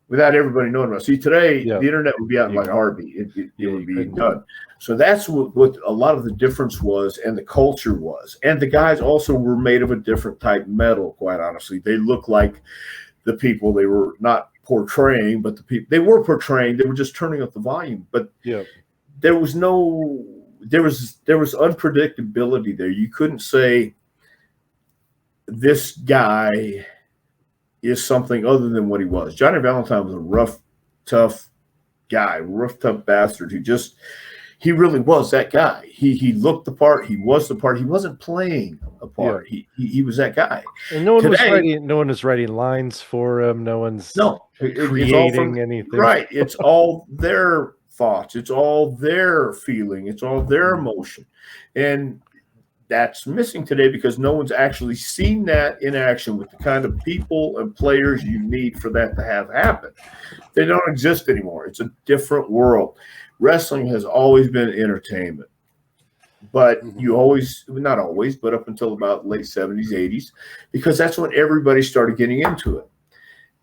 without everybody knowing about it. See, today, the internet would be out in like a heartbeat. It would be done. So that's what a lot of the difference was, and the culture was. And the guys also were made of a different type metal, quite honestly. They looked like the people they were not portraying, but the people they were portraying. They were just turning up the volume. But there was unpredictability there. You couldn't say this guy is something other than what he was. Johnny Valentine was a rough, tough guy, rough, tough bastard he really was that guy. He looked the part. He was the part. He wasn't playing a part. He was that guy. And no one was writing lines for him. No one's creating anything. Right. It's all their thoughts. It's all their feeling. It's all their emotion. And that's missing today because no one's actually seen that in action with the kind of people and players you need for that to have happen. They don't exist anymore. It's a different world. Wrestling has always been entertainment, but you always, not always, but up until about late 70s, 80s, because that's when everybody started getting into it.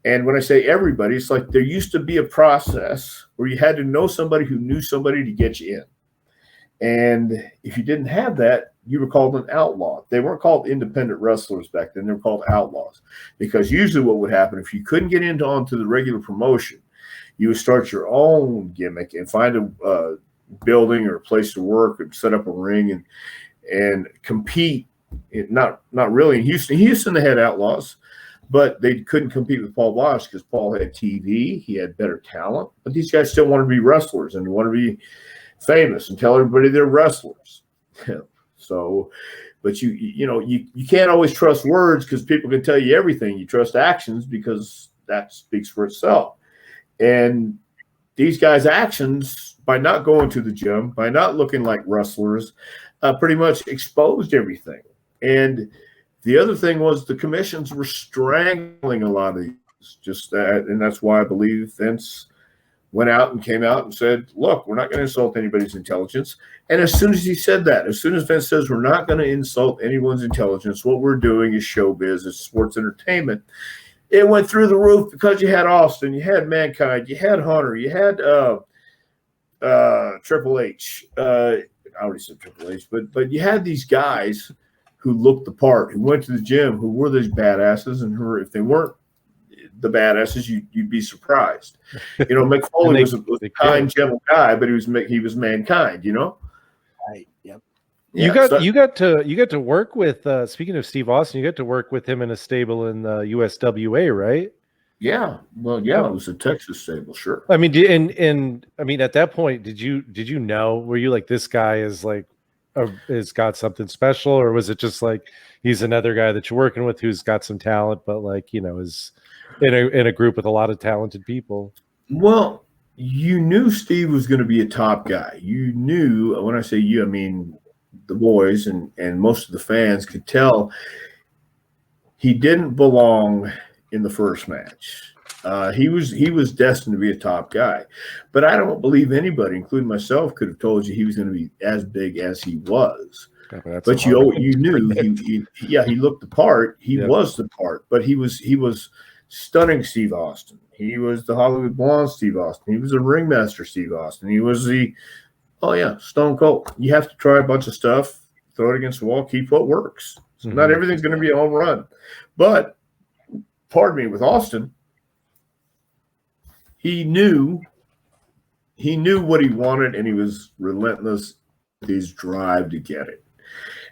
And when I say everybody, it's like there used to be a process where you had to know somebody who knew somebody to get you in. And if you didn't have that, you were called an outlaw. They weren't called independent wrestlers back then. They were called outlaws, because usually what would happen if you couldn't get onto the regular promotion, you would start your own gimmick and find a building or a place to work and set up a ring and compete. Not really in Houston. Houston, they had outlaws, but they couldn't compete with Paul Bosch because Paul had TV. He had better talent. But these guys still wanted to be wrestlers and want to be famous and tell everybody they're wrestlers. So, but you can't always trust words because people can tell you everything. You trust actions because that speaks for itself. And these guys' actions, by not going to the gym, by not looking like wrestlers, pretty much exposed everything. And the other thing was the commissions were strangling a lot of these. And that's why I believe Vince went out and came out and said, look, we're not going to insult anybody's intelligence. And as soon as he said that, as soon as Vince says we're not going to insult anyone's intelligence, what we're doing is showbiz, it's sports entertainment. It went through the roof because you had Austin, you had Mankind, you had Hunter, you had Triple H. I already said Triple H, but you had these guys who looked the part, who went to the gym, who were these badasses, and who, if they weren't the badasses, you'd be surprised. Mick Foley was a kind, gentle guy, but he was Mankind. Right. Yep. You got to work with speaking of Steve Austin, you got to work with him in a stable in USWA, right? Yeah, well, yeah, it was a Texas stable, sure. I mean, and I mean, at that point, did you know? Were you like, this guy is like, has got something special, or was it just like he's another guy that you're working with who's got some talent, but like, you know, is in a group with a lot of talented people? Well, you knew Steve was going to be a top guy. You knew, when I say you, I mean the boys and most of the fans could tell he didn't belong in the first match. He was destined to be a top guy, but I don't believe anybody, including myself, could have told you he was going to be as big as he was. But you knew he looked the part. He was the part, but he was stunning Steve Austin. He was the Hollywood Blonde Steve Austin. He was the ringmaster Steve Austin. He was Stone Cold. You have to try a bunch of stuff, throw it against the wall, keep what works. So not everything's going to be a home run, but pardon me, with Austin, he knew what he wanted, and he was relentless with his drive to get it.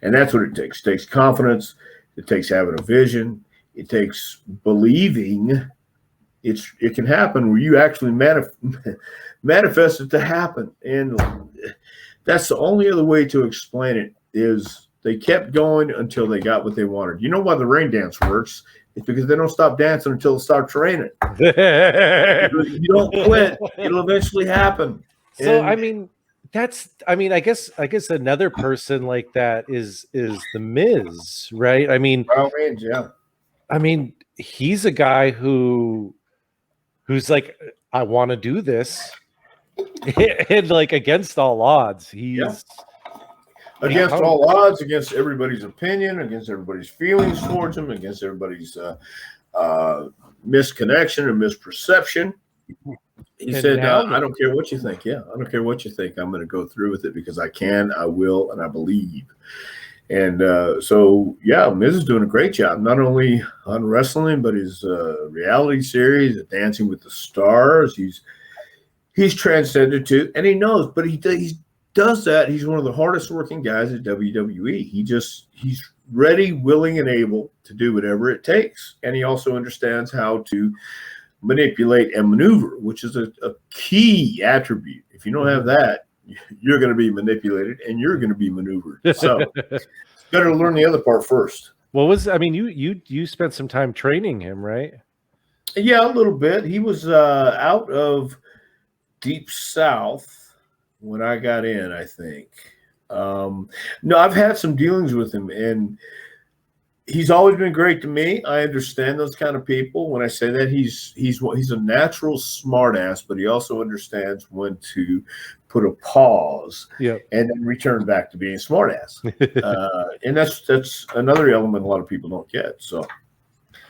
And that's what it takes. It takes confidence. It takes having a vision. It takes believing it can happen where you actually manifest it to happen. And that's the only other way to explain it is they kept going until they got what they wanted. You know why the rain dance works? It's because they don't stop dancing until it stops raining. You don't quit. It'll eventually happen. So, I mean, I guess another person like that is The Miz, right? I mean, by all means, yeah. I mean, he's a guy who's like, I want to do this, and like against all odds, he's against all odds, against everybody's opinion, against everybody's feelings towards him, against everybody's misconnection or misperception. He said, I don't care what you think. Yeah, I don't care what you think. I'm going to go through with it because I can, I will, and I believe. And Miz is doing a great job, not only on wrestling, but his reality series, Dancing with the Stars. He's transcended to, and he knows, but he does that. He's one of the hardest working guys at WWE. He's ready, willing, and able to do whatever it takes. And he also understands how to manipulate and maneuver, which is a key attribute. If you don't have that, you're going to be manipulated and you're going to be maneuvered. So better learn the other part first. You spent some time training him, right? Yeah, a little bit. He was out of Deep South when I got in, I think. No, I've had some dealings with him, and he's always been great to me. I understand those kind of people. When I say that, he's a natural smartass, but he also understands when to put a pause and then return back to being a smartass. And that's another element a lot of people don't get. So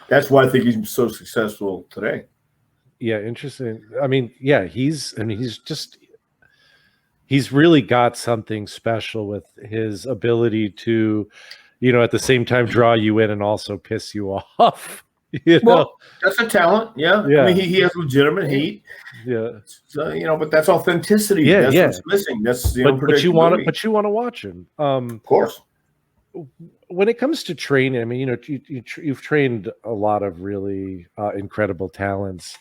that's why I think he's so successful today. Yeah, interesting. I mean, yeah, he's really got something special with his ability to, at the same time draw you in and also piss you off. Well, that's a talent. Yeah. I mean, he has legitimate heat. Yeah. So, but that's authenticity. Yeah, that's what's missing. That's the but you want to watch him. Of course. When it comes to training, I mean, you've trained a lot of really incredible talents.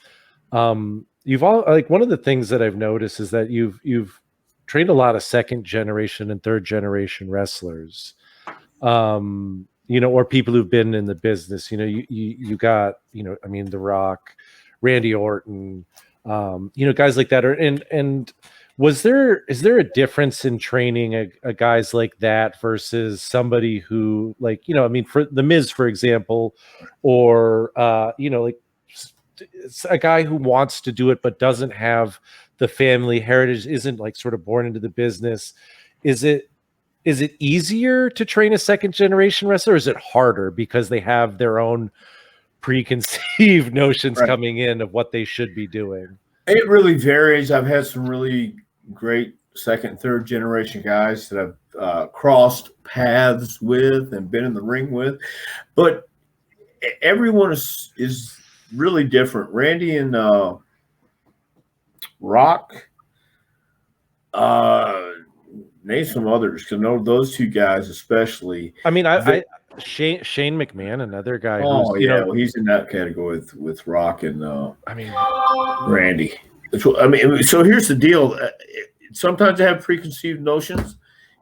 You've all one of the things that I've noticed is that you've trained a lot of second generation and third generation wrestlers. Or people who've been in the business. You got, The Rock, Randy Orton, guys like that. And is there a difference in training a guys like that versus somebody who, for The Miz, for example, or it's a guy who wants to do it but doesn't have the family heritage, isn't sort of born into the business? Is it easier to train a second generation wrestler, or is it harder because they have their own preconceived notions coming in of what they should be doing? It really varies. I've had some really great second, third generation guys that I've crossed paths with and been in the ring with, but everyone is really different. Randy and Rock, name some others, because know those two guys especially. I mean, Shane McMahon, another guy Oh who's, yeah, well, he's in that category with Rock and I mean, Randy. I mean, so here's the deal. Sometimes they have preconceived notions,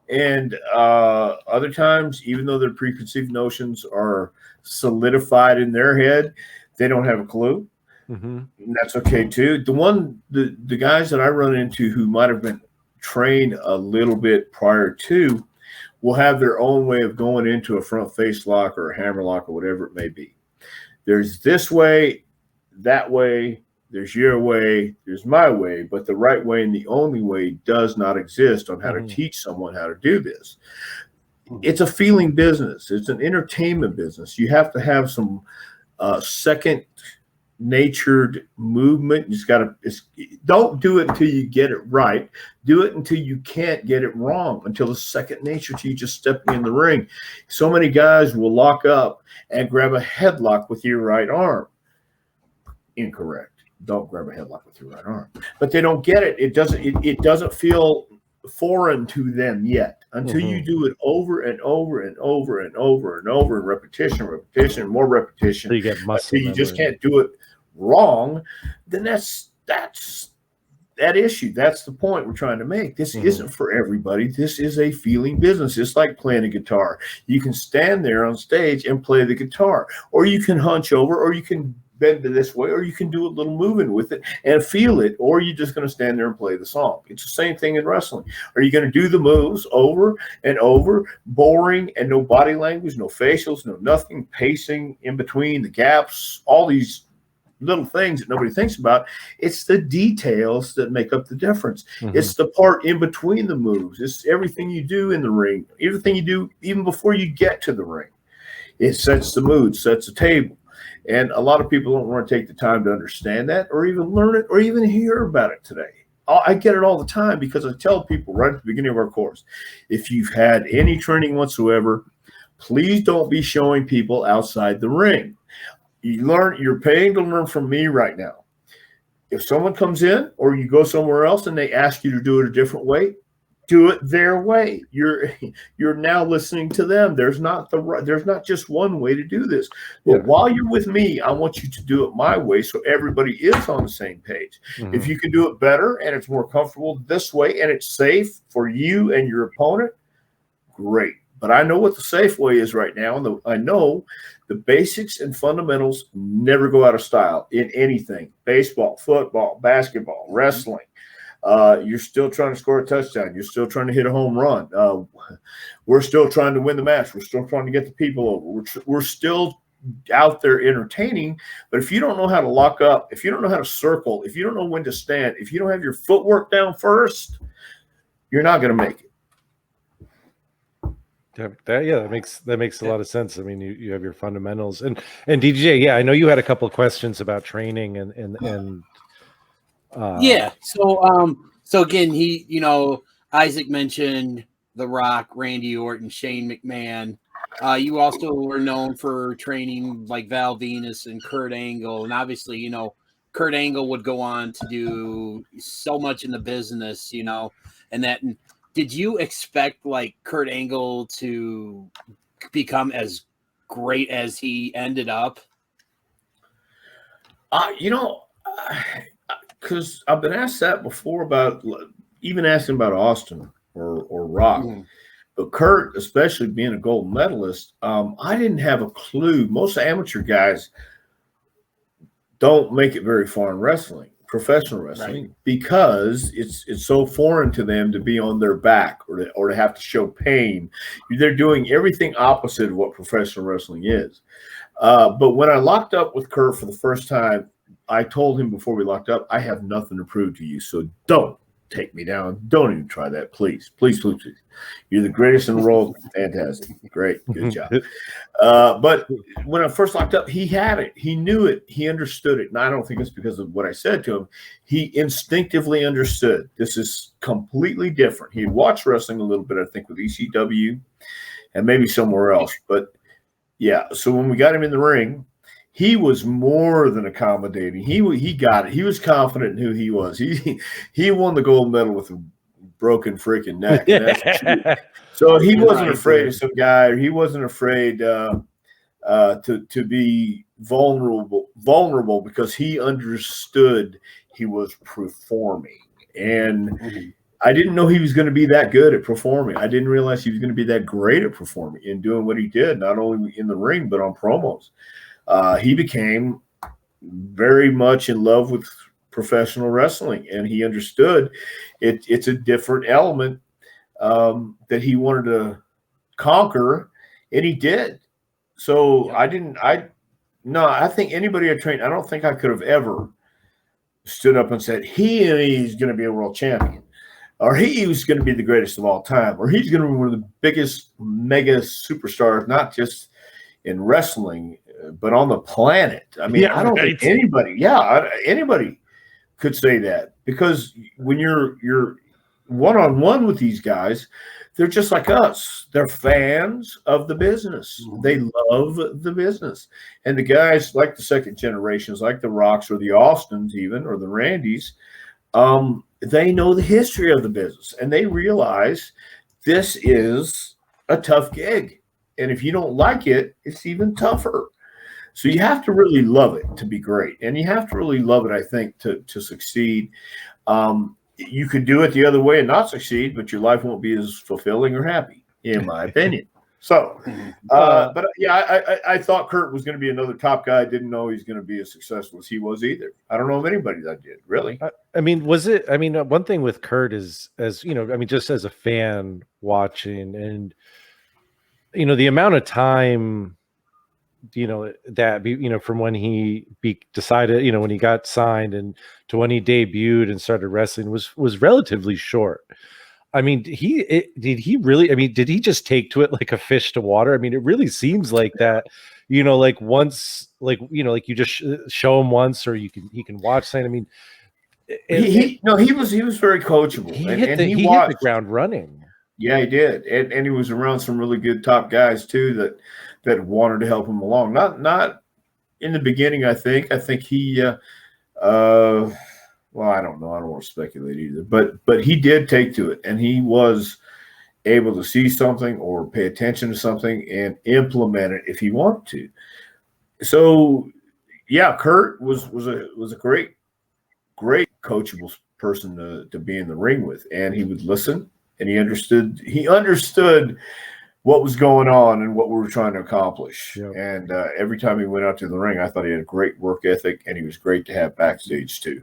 and other times, even though their preconceived notions are solidified in their head, they don't have a clue. And that's okay too. The guys that I run into who might have been trained a little bit prior to will have their own way of going into a front face lock or a hammer lock or whatever it may be. There's this way, that way, there's your way, there's my way, but the right way and the only way does not exist on how to teach someone how to do this. It's a feeling business. It's an entertainment business. You have to have some second natured movement. You just got to don't do it until you get it right. Do it until you can't get it wrong, until it's second nature to you just stepping in the ring. So many guys will lock up and grab a headlock with your right arm. Incorrect. Don't grab a headlock with your right arm. But they don't get it. It doesn't feel foreign to them yet until you do it over and over and over and over and over and repetition, more repetition. So you get muscle until you just can't do it wrong. Then that's that issue. That's the point we're trying to make. This isn't for everybody. This is a feeling business. It's like playing a guitar. You can stand there on stage and play the guitar, or you can hunch over, or you can bend it this way, or you can do a little moving with it and feel it, or you're just going to stand there and play the song. It's the same thing in wrestling. Are you going to do the moves over and over, boring, and no body language, no facials, no nothing, pacing in between the gaps, all these little things that nobody thinks about? It's the details that make up the difference. It's the part in between the moves. It's everything you do in the ring, everything you do even before you get to the ring. It sets the mood, sets the table. And a lot of people don't want to take the time to understand that or even learn it or even hear about it today. I get it all the time because I tell people right at the beginning of our course, if you've had any training whatsoever, please don't be showing people outside the ring. You're paying to learn from me right now. If someone comes in or you go somewhere else and they ask you to do it a different way, do it their way. You're now listening to them. There's not just one way to do this. But while you're with me, I want you to do it my way so everybody is on the same page. If you can do it better and it's more comfortable this way and it's safe for you and your opponent, great. But I know what the safe way is right now, and I know the basics and fundamentals never go out of style in anything: baseball, football, basketball, wrestling. You're still trying to score a touchdown. You're still trying to hit a home run. We're still trying to win the match. We're still trying to get the people over. We're still out there entertaining. But if you don't know how to lock up, if you don't know how to circle, if you don't know when to stand, if you don't have your footwork down first, you're not going to make it. That makes a lot of sense. I mean, you have your fundamentals and DDJ. Yeah, I know you had a couple of questions about training and So again, Isaac mentioned The Rock, Randy Orton, Shane McMahon. You also were known for training like Val Venus and Kurt Angle, and obviously, Kurt Angle would go on to do so much in the business, and that. Did you expect like Kurt Angle to become as great as he ended up? Because I've been asked that before about even asking about Austin or Rock. But Kurt, especially being a gold medalist, I didn't have a clue. Most amateur guys don't make it very far in wrestling, professional wrestling, because it's so foreign to them to be on their back or to have to show pain. They're doing everything opposite of what professional wrestling is. But when I locked up with Kurt for the first time, I told him before we locked up, I have nothing to prove to you, so don't take me down. Don't even try that, please. Please, please, please. You're the greatest in the world. Fantastic. Great. Good job. But when I first locked up, he had it. He knew it. He understood it. And I don't think it's because of what I said to him. He instinctively understood this is completely different. He watched wrestling a little bit, I think, with ECW and maybe somewhere else. But, yeah, so when we got him in the ring, he was more than accommodating. He got it. He was confident in who he was. He won the gold medal with broken freaking neck. And that's so he wasn't afraid of some guy. He wasn't afraid to be vulnerable because he understood he was performing. And I didn't know he was going to be that good at performing. I didn't realize he was going to be that great at performing and doing what he did, not only in the ring, but on promos. He became very much in love with professional wrestling, and he understood it's a different element that he wanted to conquer, and he did. So I think anybody I trained, I don't think I could have ever stood up and said, he's going to be a world champion, or he was going to be the greatest of all time, or he's going to be one of the biggest mega superstars, not just in wrestling, but on the planet. I mean, I don't think anybody could say that, because when you're one-on-one with these guys, they're just like us. They're fans of the business. They love the business. And the guys like the second generations, like the Rocks or the Austins even, or the Randys, they know the history of the business, and they realize this is a tough gig. And if you don't like it, it's even tougher. So you have to really love it to be great. And you have to really love it, I think, to succeed. You could do it the other way and not succeed, but your life won't be as fulfilling or happy, in my opinion. So, but yeah, I thought Kurt was going to be another top guy. I didn't know he was going to be as successful as he was either. I don't know of anybody that did, really. I mean, one thing with Kurt is, as you know, I mean, just as a fan watching, and you know, the amount of time, you know, that, you know, from when he decided, you know, when he got signed and to when he debuted and started wrestling was relatively short. I mean, did he just take to it like a fish to water? I mean, it really seems like that, you know, like once, like, you know, like you just show him once, or he can watch something. I mean, he was very coachable. He hit the ground running. Yeah, he did. And he was around some really good top guys too that wanted to help him along. Not in the beginning, I think. I think he well, I don't know. I don't want to speculate either. But he did take to it, and he was able to see something or pay attention to something and implement it if he wanted to. So yeah, Kurt was a great coachable person to be in the ring with, and he would listen, and he understood what was going on and what we were trying to accomplish. Yep. And every time he went out to the ring, I thought he had a great work ethic, and he was great to have backstage too.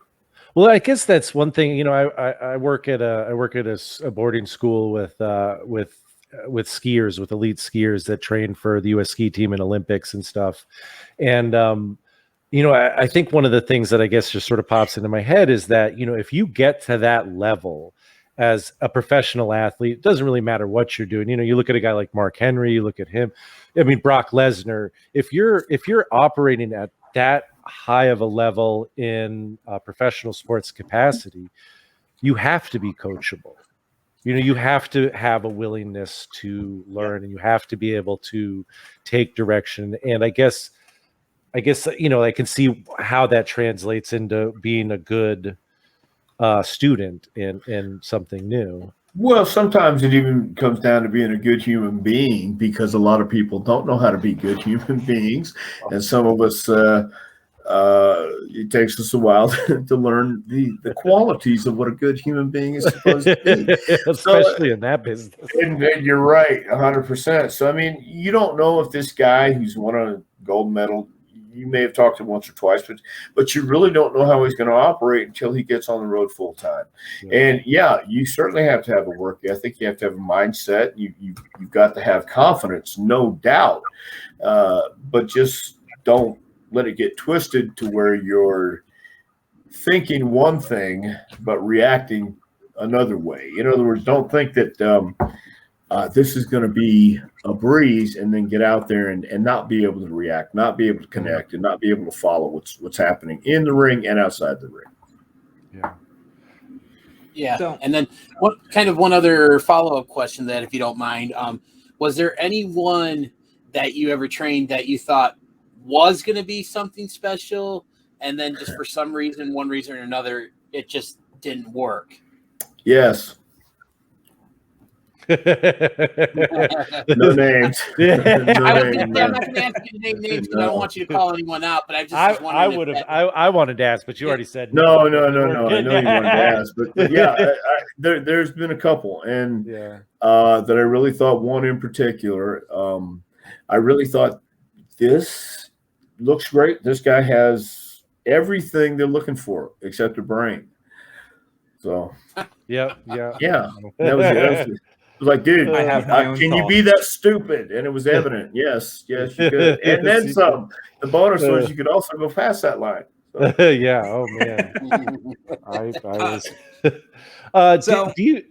Well, I guess that's one thing. You know, I work at a boarding school with skiers, with elite skiers that train for the U.S. ski team in Olympics and stuff. And you know, I think one of the things that I guess just sort of pops into my head is that, you know, if you get to that level as a professional athlete, it doesn't really matter what you're doing. You know, you look at a guy like Mark Henry, you look at him. I mean, Brock Lesnar. If you're operating at that high of a level in professional sports capacity, you have to be coachable. You know, you have to have a willingness to learn, and you have to be able to take direction. And I guess, you know, I can see how that translates into being a good student in something new. Well, sometimes it even comes down to being a good human being, because a lot of people don't know how to be good human beings. And some of us, it takes us a while to learn the qualities of what a good human being is supposed to be. Especially in that business. And you're right, 100%. So, I mean, you don't know if this guy who's won a gold medal, you may have talked to him once or twice, but you really don't know how he's going to operate until he gets on the road full time. Yeah. And yeah, you certainly have to have a work ethic. You have to have a mindset. You've got to have confidence, no doubt. But just don't let it get twisted to where you're thinking one thing but reacting another way. In other words, don't think that this is going to be a breeze, and then get out there and not be able to react, not be able to connect, and not be able to follow what's happening in the ring and outside the ring. Yeah. So, and then one other follow-up question, that if you don't mind, was there anyone that you ever trained that you thought was going to be something special, and then just for some reason, one reason or another, it just didn't work? Yes. No names. Yeah. I'm names. not going to ask you to name names because I don't want you to call anyone out. But I just was wondering. I would have. I wanted to ask, but you already said No. We're I know getting you wanted to ask, but yeah, there's been a couple, and yeah. that I really thought one in particular. I really thought this looks great. This guy has everything they're looking for except a brain. So Yeah. yeah, that was like, dude, I have my own can you thoughts. be that stupid? And it was evident. Yes, you could. And then Yes, some. The bonus was you could also go past that line. So. Yeah. Oh man. I was. So do you?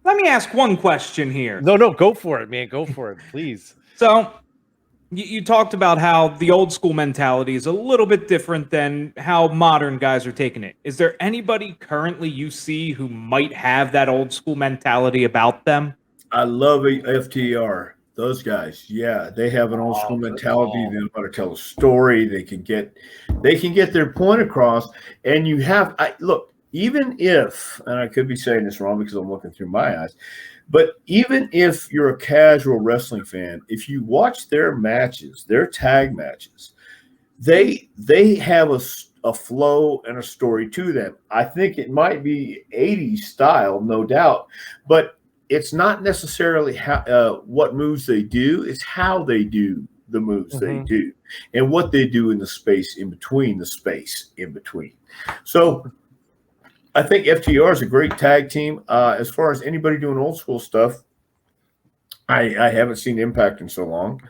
Let me ask one question here. No. Go for it, man. Go for it, please. So you talked about how the old school mentality is a little bit different than how modern guys are taking it. Is there anybody currently you see who might have that old school mentality about them? I love FTR. Those guys, yeah, they have an old school mentality. They know how to tell a story. They can get their point across. And you have, look, even if, and I could be saying this wrong because I'm looking through my eyes, but even if you're a casual wrestling fan, if you watch their matches, their tag matches, they have a flow and a story to them. I think it might be 80s style, no doubt, but it's not necessarily what moves they do. It's how they do the moves they do and what they do in the space in between. So I think FTR is a great tag team. As far as anybody doing old school stuff, I haven't seen Impact in so long.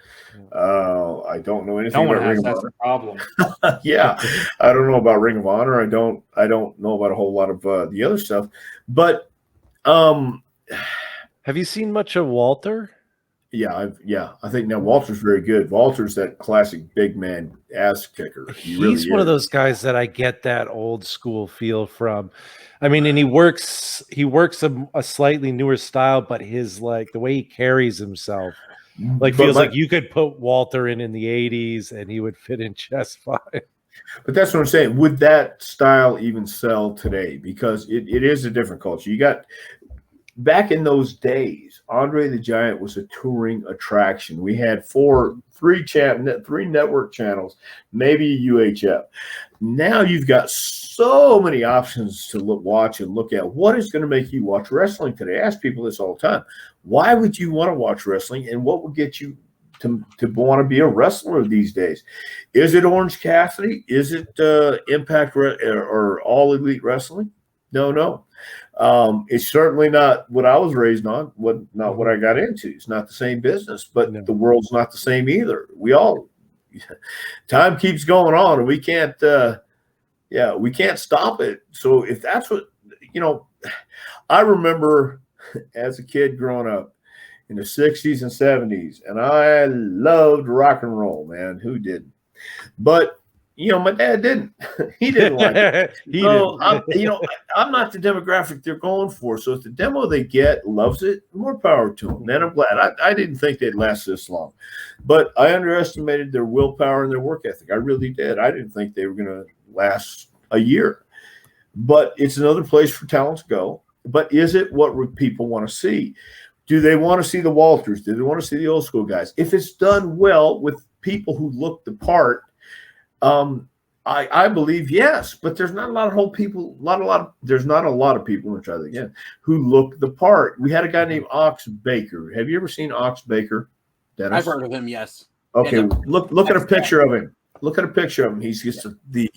I don't know anything about Ring of Honor. That's the problem. Yeah, I don't know about Ring of Honor. I don't know about a whole lot of the other stuff. But have you seen much of Walter? Yeah, I think now Walter's very good. Walter's that classic big man ass kicker. He's one of those guys that I get that old school feel from. I mean, and he works a slightly newer style, but his like the way he carries himself, like feels like you could put Walter in the 80s and he would fit in just fine. But that's what I'm saying. Would that style even sell today? Because it is a different culture. You got back in those days, Andre the Giant was a touring attraction. We had three network channels, maybe UHF. Now you've got so many options to watch and look at. What is going to make you watch wrestling today? I ask people this all the time. Why would you want to watch wrestling, and what would get you to want to be a wrestler these days? Is it Orange Cassidy? Is it Impact or All Elite Wrestling? No. It's certainly not what I was raised on, not what I got into. It's not the same business, but the world's not the same either. Time keeps going on, and we can't stop it. So if that's what, I remember as a kid growing up in the 60s and 70s, and I loved rock and roll, man. Who didn't? But my dad didn't. He didn't like it. I'm not the demographic they're going for. So if the demo they get loves it, more power to them. Then I'm glad. I didn't think they'd last this long, but I underestimated their willpower and their work ethic. I really did. I didn't think they were going to last a year. But it's another place for talent to go. But is it what people want to see? Do they want to see the Walters? Do they want to see the old school guys? If it's done well with people who look the part, I believe yes, but there's not a lot of people. There's not a lot of people. Let me try that again. Who look the part. We had a guy named Ox Baker. Have you ever seen Ox Baker, Dennis? I've heard of him. Yes. Okay, look at a picture of him. Look at a picture of him. He's just the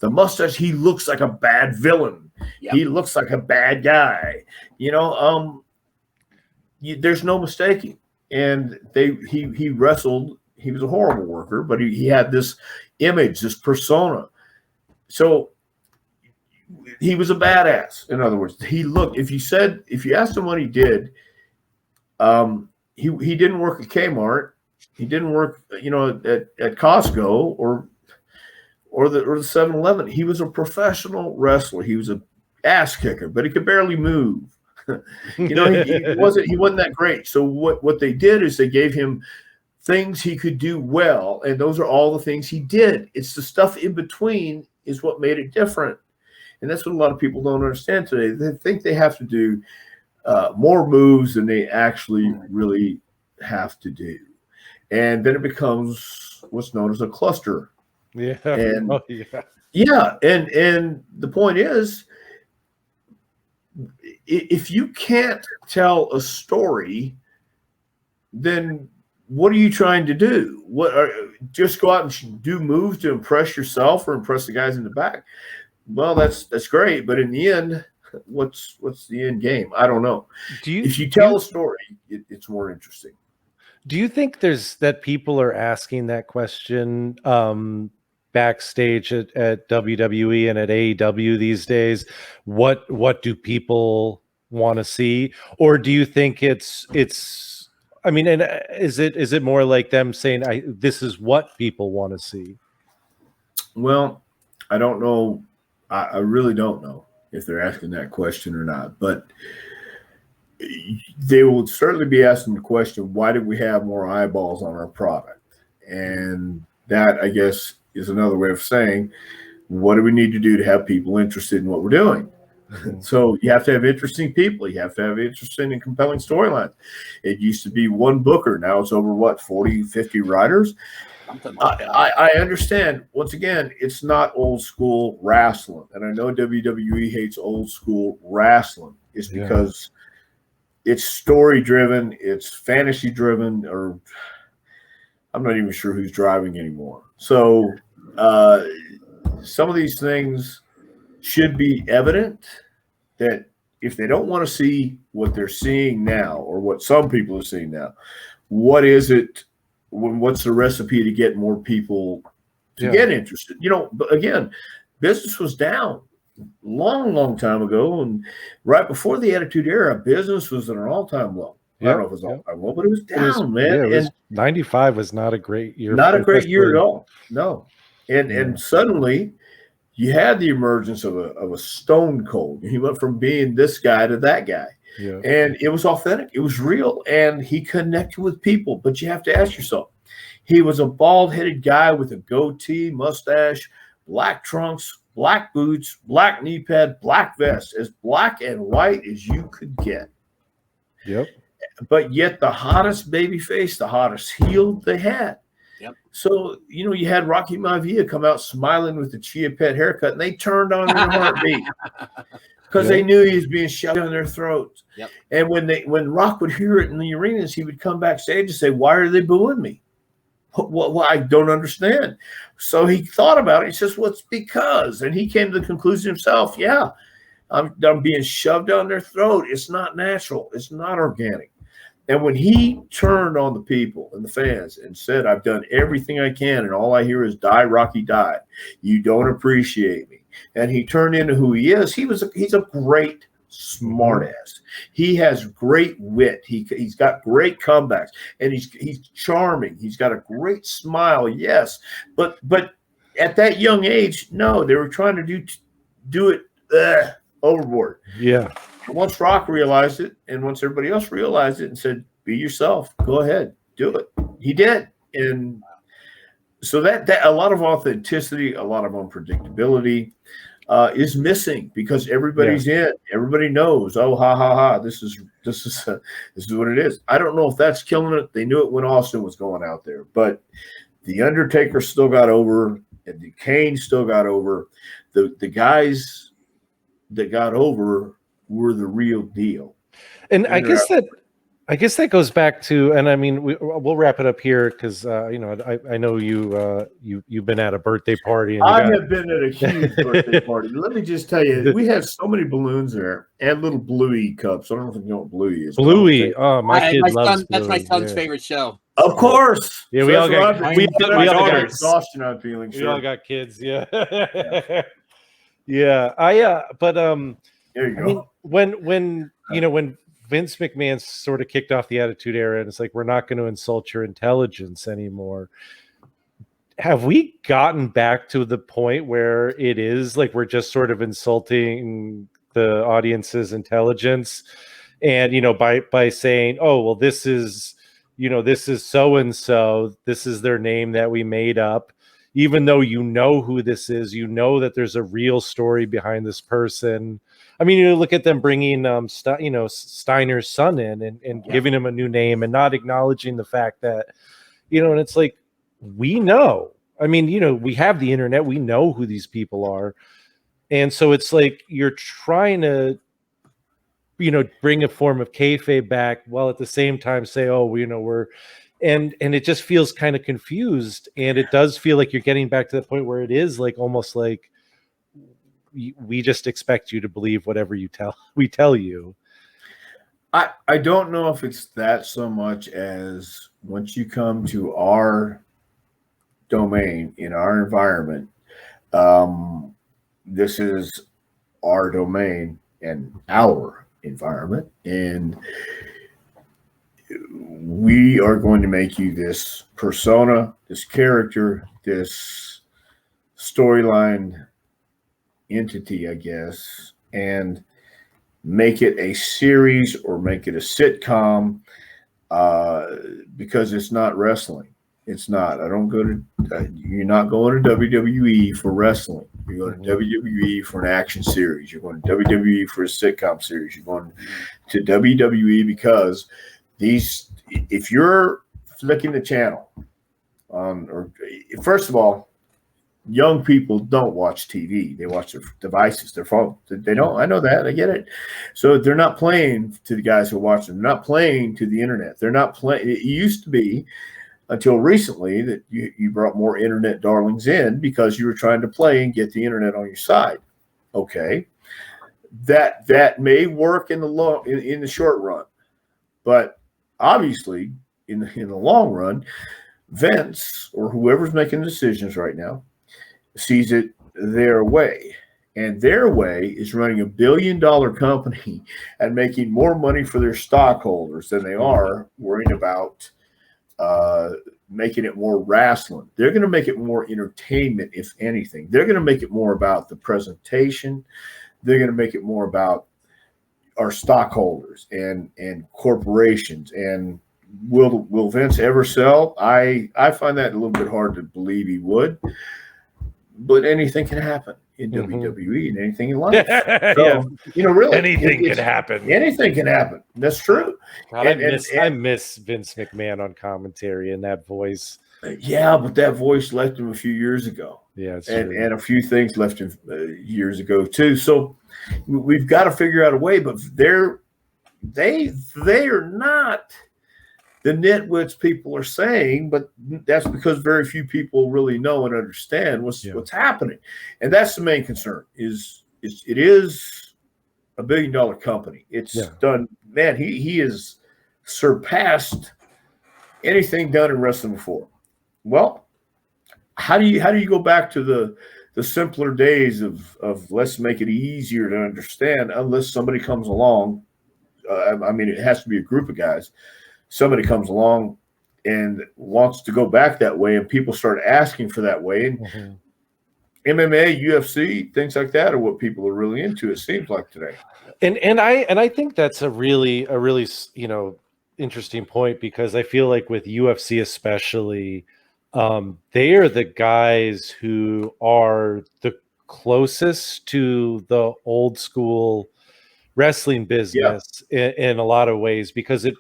mustache. He looks like a bad villain. Yep. He looks like a bad guy. There's no mistaking. And he wrestled. He was a horrible worker, but he had this image, this persona. So he was a badass. In other words, if you asked him what he did, he didn't work at Kmart. He didn't work, at Costco or the 7-Eleven. He was a professional wrestler. He was an ass kicker, but he could barely move. he wasn't that great. So what they did is they gave him things he could do well, and those are all the things he did. It's the stuff in between is what made it different, and that's what a lot of people don't understand today. They think they have to do more moves than they actually really have to do. And then it becomes what's known as a cluster. Yeah. And yeah. And the point is, if you can't tell a story, then what are you trying to do? Just go out and do moves to impress yourself or impress the guys in the back? Well, that's great, but in the end, what's the end game? I don't know. If you tell a story, it's more interesting. Do you think that people are asking that question backstage at WWE and at AEW these days? What do people want to see? Or do you think it's I mean, and is it more like them saying this is what people want to see? Well, I don't know. I really don't know if they're asking that question or not, but they will certainly be asking the question, why did we have more eyeballs on our product? And that, I guess, is another way of saying, what do we need to do to have people interested in what we're doing? Mm-hmm. So you have to have interesting people. You have to have interesting and compelling storylines. It used to be one booker. Now it's over, 40, 50 writers? I understand. Once again, it's not old school wrestling. And I know WWE hates old school wrestling. It's because it's story driven, it's fantasy driven, or I'm not even sure who's driving anymore. So some of these things should be evident, that if they don't want to see what they're seeing now, or what some people are seeing now, what is it? What's the recipe to get more people to get interested? But again, business was down long time ago, and right before the Attitude Era, business was at an all-time low. I don't know if it was all-time low, but it was down, man. Yeah, 95 was not a great year. Not a great year at all. No. And suddenly you had the emergence of a Stone Cold. He went from being this guy to that guy. Yeah. And it was authentic. It was real. And he connected with people. But you have to ask yourself, he was a bald-headed guy with a goatee, mustache, black trunks, black boots, black knee pad, black vest, as black and white as you could get. Yep. But yet the hottest babyface, the hottest heel they had. Yep. So, you had Rocky Maivia come out smiling with the Chia Pet haircut, and they turned on their heartbeat because they knew he was being shoved down their throats. Yep. And when Rock would hear it in the arenas, he would come backstage and say, "Why are they booing me? Well, I don't understand." So he thought about it. He says, "Well, it's because," and he came to the conclusion himself, I'm being shoved down their throat. It's not natural. It's not organic. And when he turned on the people and the fans and said, "I've done everything I can, and all I hear is die, Rocky, die. You don't appreciate me." And he turned into who he is. He's a great smartass. He has great wit. He's got great comebacks, and he's charming. He's got a great smile. Yes, but at that young age, no, they were trying to do it overboard. Yeah. Once Rock realized it, and once everybody else realized it and said, "Be yourself, go ahead, do it," he did. And so that a lot of authenticity, a lot of unpredictability is missing, because everybody's in. Everybody knows, oh, ha, this is what it is. I don't know if that's killing it. They knew it when Austin was going out there, but the Undertaker still got over, and the Kane still got over. The guys that got over were the real deal. And I guess that goes back to, and I mean, we'll wrap it up here, because I know you've been at a birthday party. And I have been at a huge birthday party. Let me just tell you, we had so many balloons there, and little Bluey cups. I don't know if you know what Bluey is. Bluey, oh, my kid loves Bluey. That's my son's favorite show. Of course. Yeah, we all got exhaustion. I'm feeling sure. We all got kids. Yeah. Yeah. But there you go. I mean, when Vince McMahon sort of kicked off the Attitude Era, and it's like, we're not going to insult your intelligence anymore. Have we gotten back to the point where it is like we're just sort of insulting the audience's intelligence, and by saying, "Oh, well, this is so and so, this is their name that we made up," even though who this is, that there's a real story behind this person. I mean, you look at them bringing, Steiner's son in and giving him a new name and not acknowledging the fact that, and it's like, we know. I mean, we have the internet. We know who these people are. And so it's like you're trying to, bring a form of kayfabe back while at the same time say, oh, we're, and it just feels kind of confused. And it does feel like you're getting back to the point where it is like almost like we just expect you to believe whatever we tell you. I don't know if it's that so much as once you come to our domain in our environment, this is our domain and our environment, and we are going to make you this persona, this character, this storyline entity, I guess, and make it a series or make it a sitcom, because it's not wrestling. It's not. You're not going to WWE for wrestling. You're going to WWE for an action series. You're going to WWE for a sitcom series. You're going to WWE because if you're flicking the channel first of all, young people don't watch TV. They watch their devices, their phone. They don't. I know that. I get it. So they're not playing to the guys who are watching. They're not playing to the internet. They're not playing. It used to be until recently that you brought more internet darlings in because you were trying to play and get the internet on your side. Okay. That may work in the short run, but obviously in the long run, Vince or whoever's making decisions right now sees it their way. And their way is running $1 billion company and making more money for their stockholders than they are worrying about making it more wrestling. They're going to make it more entertainment, if anything. They're going to make it more about the presentation. They're going to make it more about our stockholders and corporations. And will Vince ever sell? I find that a little bit hard to believe he would. But anything can happen in WWE and anything in life. So, really, anything can happen. Anything can happen. That's true. God, I miss Vince McMahon on commentary and that voice. Yeah, but that voice left him a few years ago. Yeah, and a few things left him years ago too. So we've got to figure out a way. But they are not the nitwits people are saying, but that's because very few people really know and understand what's happening. And that's the main concern is it is $1 billion company. It's done, man, he has surpassed anything done in wrestling before. Well, how do you go back to the simpler days of let's make it easier to understand unless somebody comes along. I mean, it has to be a group of guys. Somebody comes along and wants to go back that way, and people start asking for that way. And MMA, UFC, things like that are what people are really into. It seems like today. And I think that's a really interesting point, because I feel like with UFC especially, they are the guys who are the closest to the old school wrestling business in a lot of ways, because it.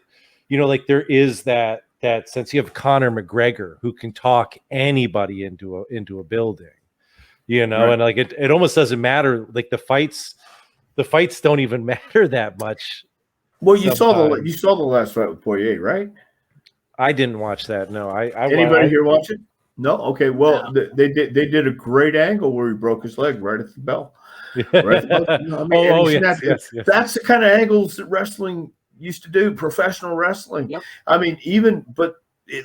Like there is that sense. You have Conor McGregor who can talk anybody into a building, right. And like it almost doesn't matter. Like the fights don't even matter that much. Well, you saw the last fight with Poirier, right? I didn't watch that. No, Anybody here watch it? No. Okay. Well, they did a great angle where he broke his leg right at the bell. Right at the bell. Yes. That's the kind of angles that wrestling used to do, professional wrestling. Yep. I mean,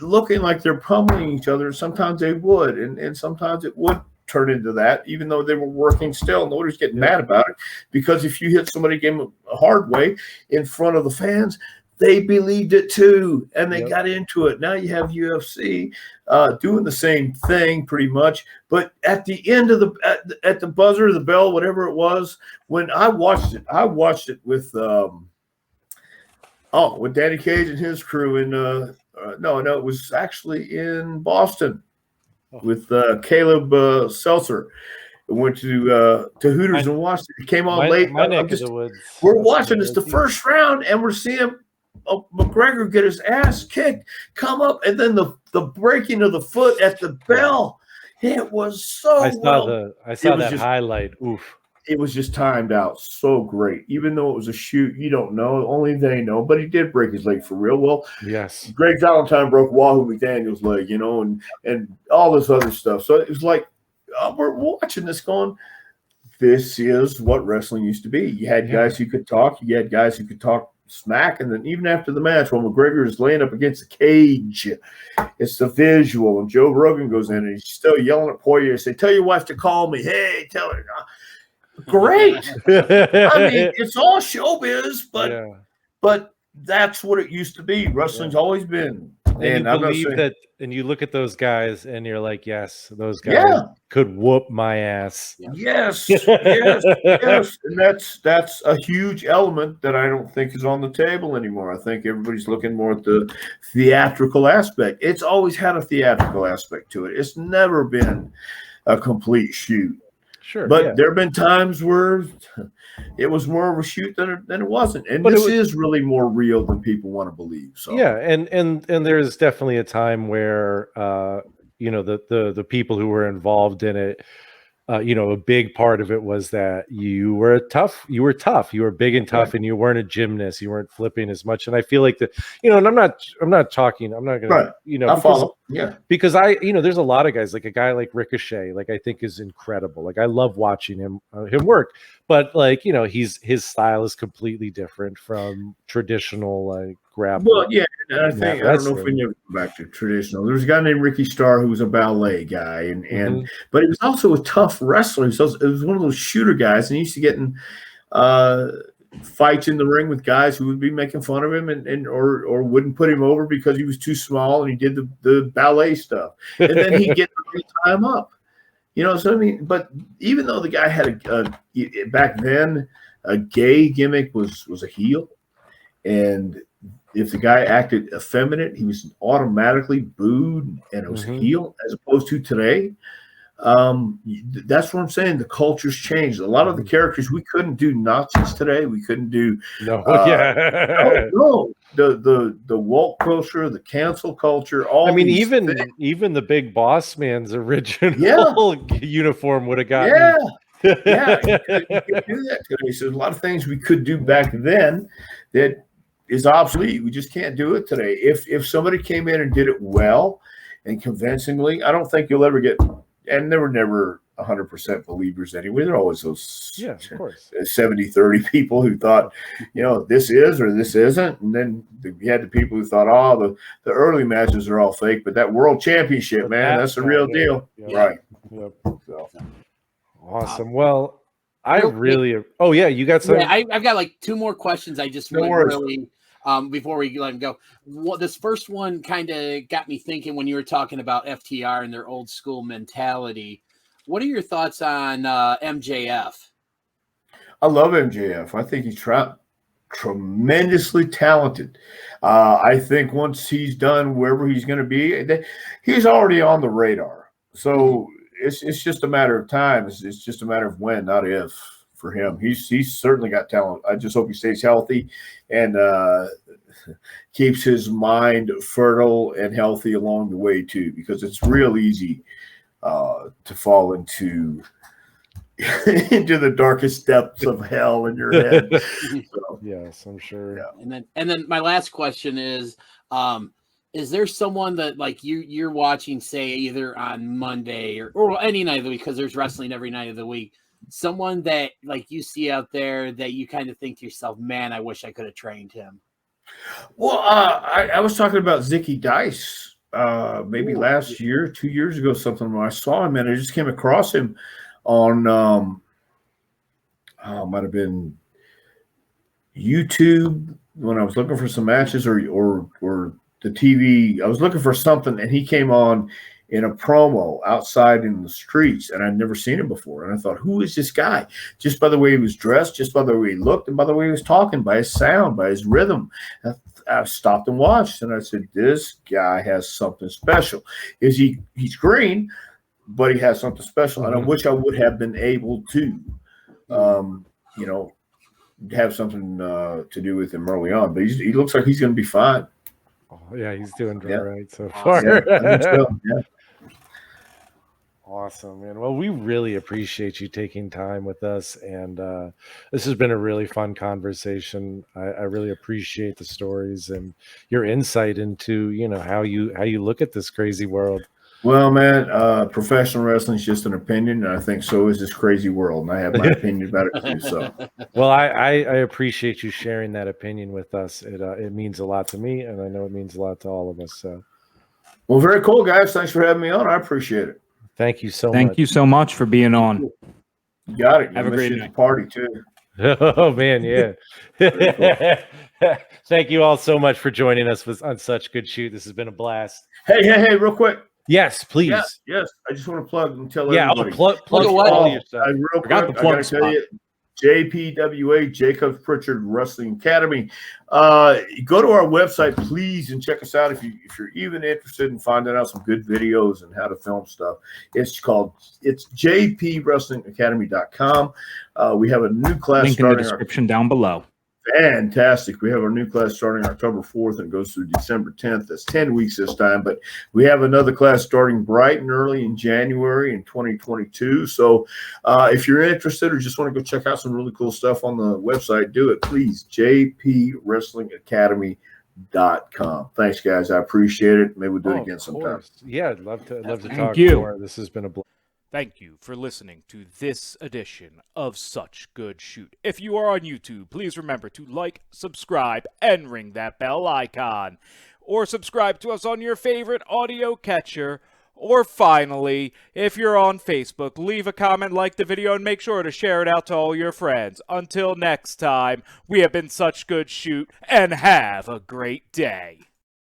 looking like they're pummeling each other. Sometimes they would, and sometimes it would turn into that, even though they were working still. Nobody's getting mad about it, because if you hit somebody game a hard way in front of the fans, they believed it too, and they got into it. Now you have UFC doing the same thing pretty much, but at the end of at the buzzer, the bell, whatever it was, when I watched it with with Danny Cage and his crew in no, it was actually in Boston with Caleb Seltzer. went to Hooters and watched it. It came on late. My neck of the woods. We're watching this the first round, and we're seeing McGregor get his ass kicked, come up, and then the breaking of the foot at the bell. It was so. I saw that highlight. Oof. It was just timed out so great. Even though it was a shoot, you don't know. Only they know. But he did break his leg for real. Well, yes. Greg Valentine broke Wahoo McDaniel's leg, and all this other stuff. So it was like, we're watching this going, this is what wrestling used to be. You had guys who could talk. You had guys who could talk smack. And then even after the match, when McGregor is laying up against the cage, it's the visual. And Joe Rogan goes in and he's still yelling at Poirier, say, tell your wife to call me. Hey, tell her. Great. I mean, it's all showbiz, but that's what it used to be. Wrestling's always been. And you believe that, and you look at those guys and you're like, yes, those guys could whoop my ass. Yes. And that's a huge element that I don't think is on the table anymore. I think everybody's looking more at the theatrical aspect. It's always had a theatrical aspect to it. It's never been a complete shoot. Sure, but there have been times where it was more of a shoot than it wasn't, and this is really more real than people want to believe. So and there's definitely a time where the people who were involved in it, a big part of it was that you were tough, you were big and tough, and you weren't a gymnast, you weren't flipping as much. And I feel like and I'm not gonna, I'll follow. Because there's a lot of guys, like a guy like Ricochet, like I think is incredible. Like I love watching him work, but like, his style is completely different from traditional like grappling. Well, and I think, I don't know if we never go back to traditional. There was a guy named Ricky Starr who was a ballet guy, but he was also a tough wrestler. So it was one of those shooter guys, and he used to get in fights in the ring with guys who would be making fun of him or wouldn't put him over because he was too small and he did the ballet stuff. And then he'd get to tie him up. So I mean, but even though the guy had back then a gay gimmick was a heel, and if the guy acted effeminate, he was automatically booed and it was a heel, as opposed to today. That's what I'm saying. The culture's changed. A lot of the characters, we couldn't do Nazis today. We couldn't do the woke culture, the cancel culture. Even the Big Boss Man's original uniform would have gotten. You could do that today. So there's a lot of things we could do back then that is obsolete. We just can't do it today. If somebody came in and did it well and convincingly, I don't think you'll ever get. And there were never 100% believers anyway. There are always those 70-30 people who thought, this is or this isn't. And then you had the people who thought, the early matches are all fake, but that world championship, man, that's the real deal. Right. Yep. So. Awesome. Well, you got some. Yeah, I've got like two more questions. I just really before we let him go. This first one kind of got me thinking when you were talking about FTR and their old school mentality. What are your thoughts on MJF? I love MJF. I think he's tremendously talented. I think once he's done wherever he's going to be, he's already on the radar. So it's just a matter of time. It's just a matter of when, not if. For him, he's certainly got talent. I just hope he stays healthy and keeps his mind fertile and healthy along the way too, because it's real easy to fall into the darkest depths of hell in your head. So, yes, I'm sure. Yeah. And then my last question is there someone that like you're watching, say either on Monday or any night of the week, because there's wrestling every night of the week? Someone that like you see out there that you kind of think to yourself, man, I wish I could have trained him. Well, I was talking about Zicky Dice maybe last year, 2 years ago, something where I saw him and I just came across him on might have been YouTube when I was looking for some matches or the TV. I was looking for something and he came on in a promo outside in the streets, and I'd never seen him before. And I thought, who is this guy? Just by the way he was dressed, just by the way he looked, and by the way he was talking, by his sound, by his rhythm. I stopped and watched, and I said, this guy has something special. He's green, but he has something special. And I wish I would have been able to, have something to do with him early on. But he looks like he's going to be fine. Oh, yeah, he's doing all right so far. Yeah, I think so. Yeah. Awesome, man. Well, we really appreciate you taking time with us, and this has been a really fun conversation. I really appreciate the stories and your insight into how you look at this crazy world. Well, man, professional wrestling is just an opinion, and I think so is this crazy world, and I have my opinion about it too. So, well, I appreciate you sharing that opinion with us. It means a lot to me, and I know it means a lot to all of us. So, well, very cool, guys. Thanks for having me on. I appreciate it. Thank you so much. Thank you so much for being on. You got it. Have a great night. Party too. Oh man, yeah. Thank you all so much for joining us on Such Good Shoot. This has been a blast. Hey, real quick. Yes, please. Yes. I just want to plug and tell everybody. Plug all your stuff. Real quick, I gotta tell you, JPWA, Jacobs Pritchard Wrestling Academy. Go to our website, please, and check us out if you're even interested in finding out some good videos and how to film stuff. It's jpwrestlingacademy.com. We have a new class link in the description down below. Fantastic. We have our new class starting October 4th and goes through December 10th. That's 10 weeks this time, but we have another class starting bright and early in January in 2022. So if you're interested or just want to go check out some really cool stuff on the website, do it, please. jpwrestlingacademy.com. Thanks, guys. I appreciate it. Maybe we'll do it again sometime. Yeah, I'd love to talk you. more. This has been a blast. Thank you for listening to this edition of Such Good Shoot. If you are on YouTube, please remember to like, subscribe, and ring that bell icon. Or subscribe to us on your favorite audio catcher. Or finally, if you're on Facebook, leave a comment, like the video, and make sure to share it out to all your friends. Until next time, we have been Such Good Shoot, and have a great day.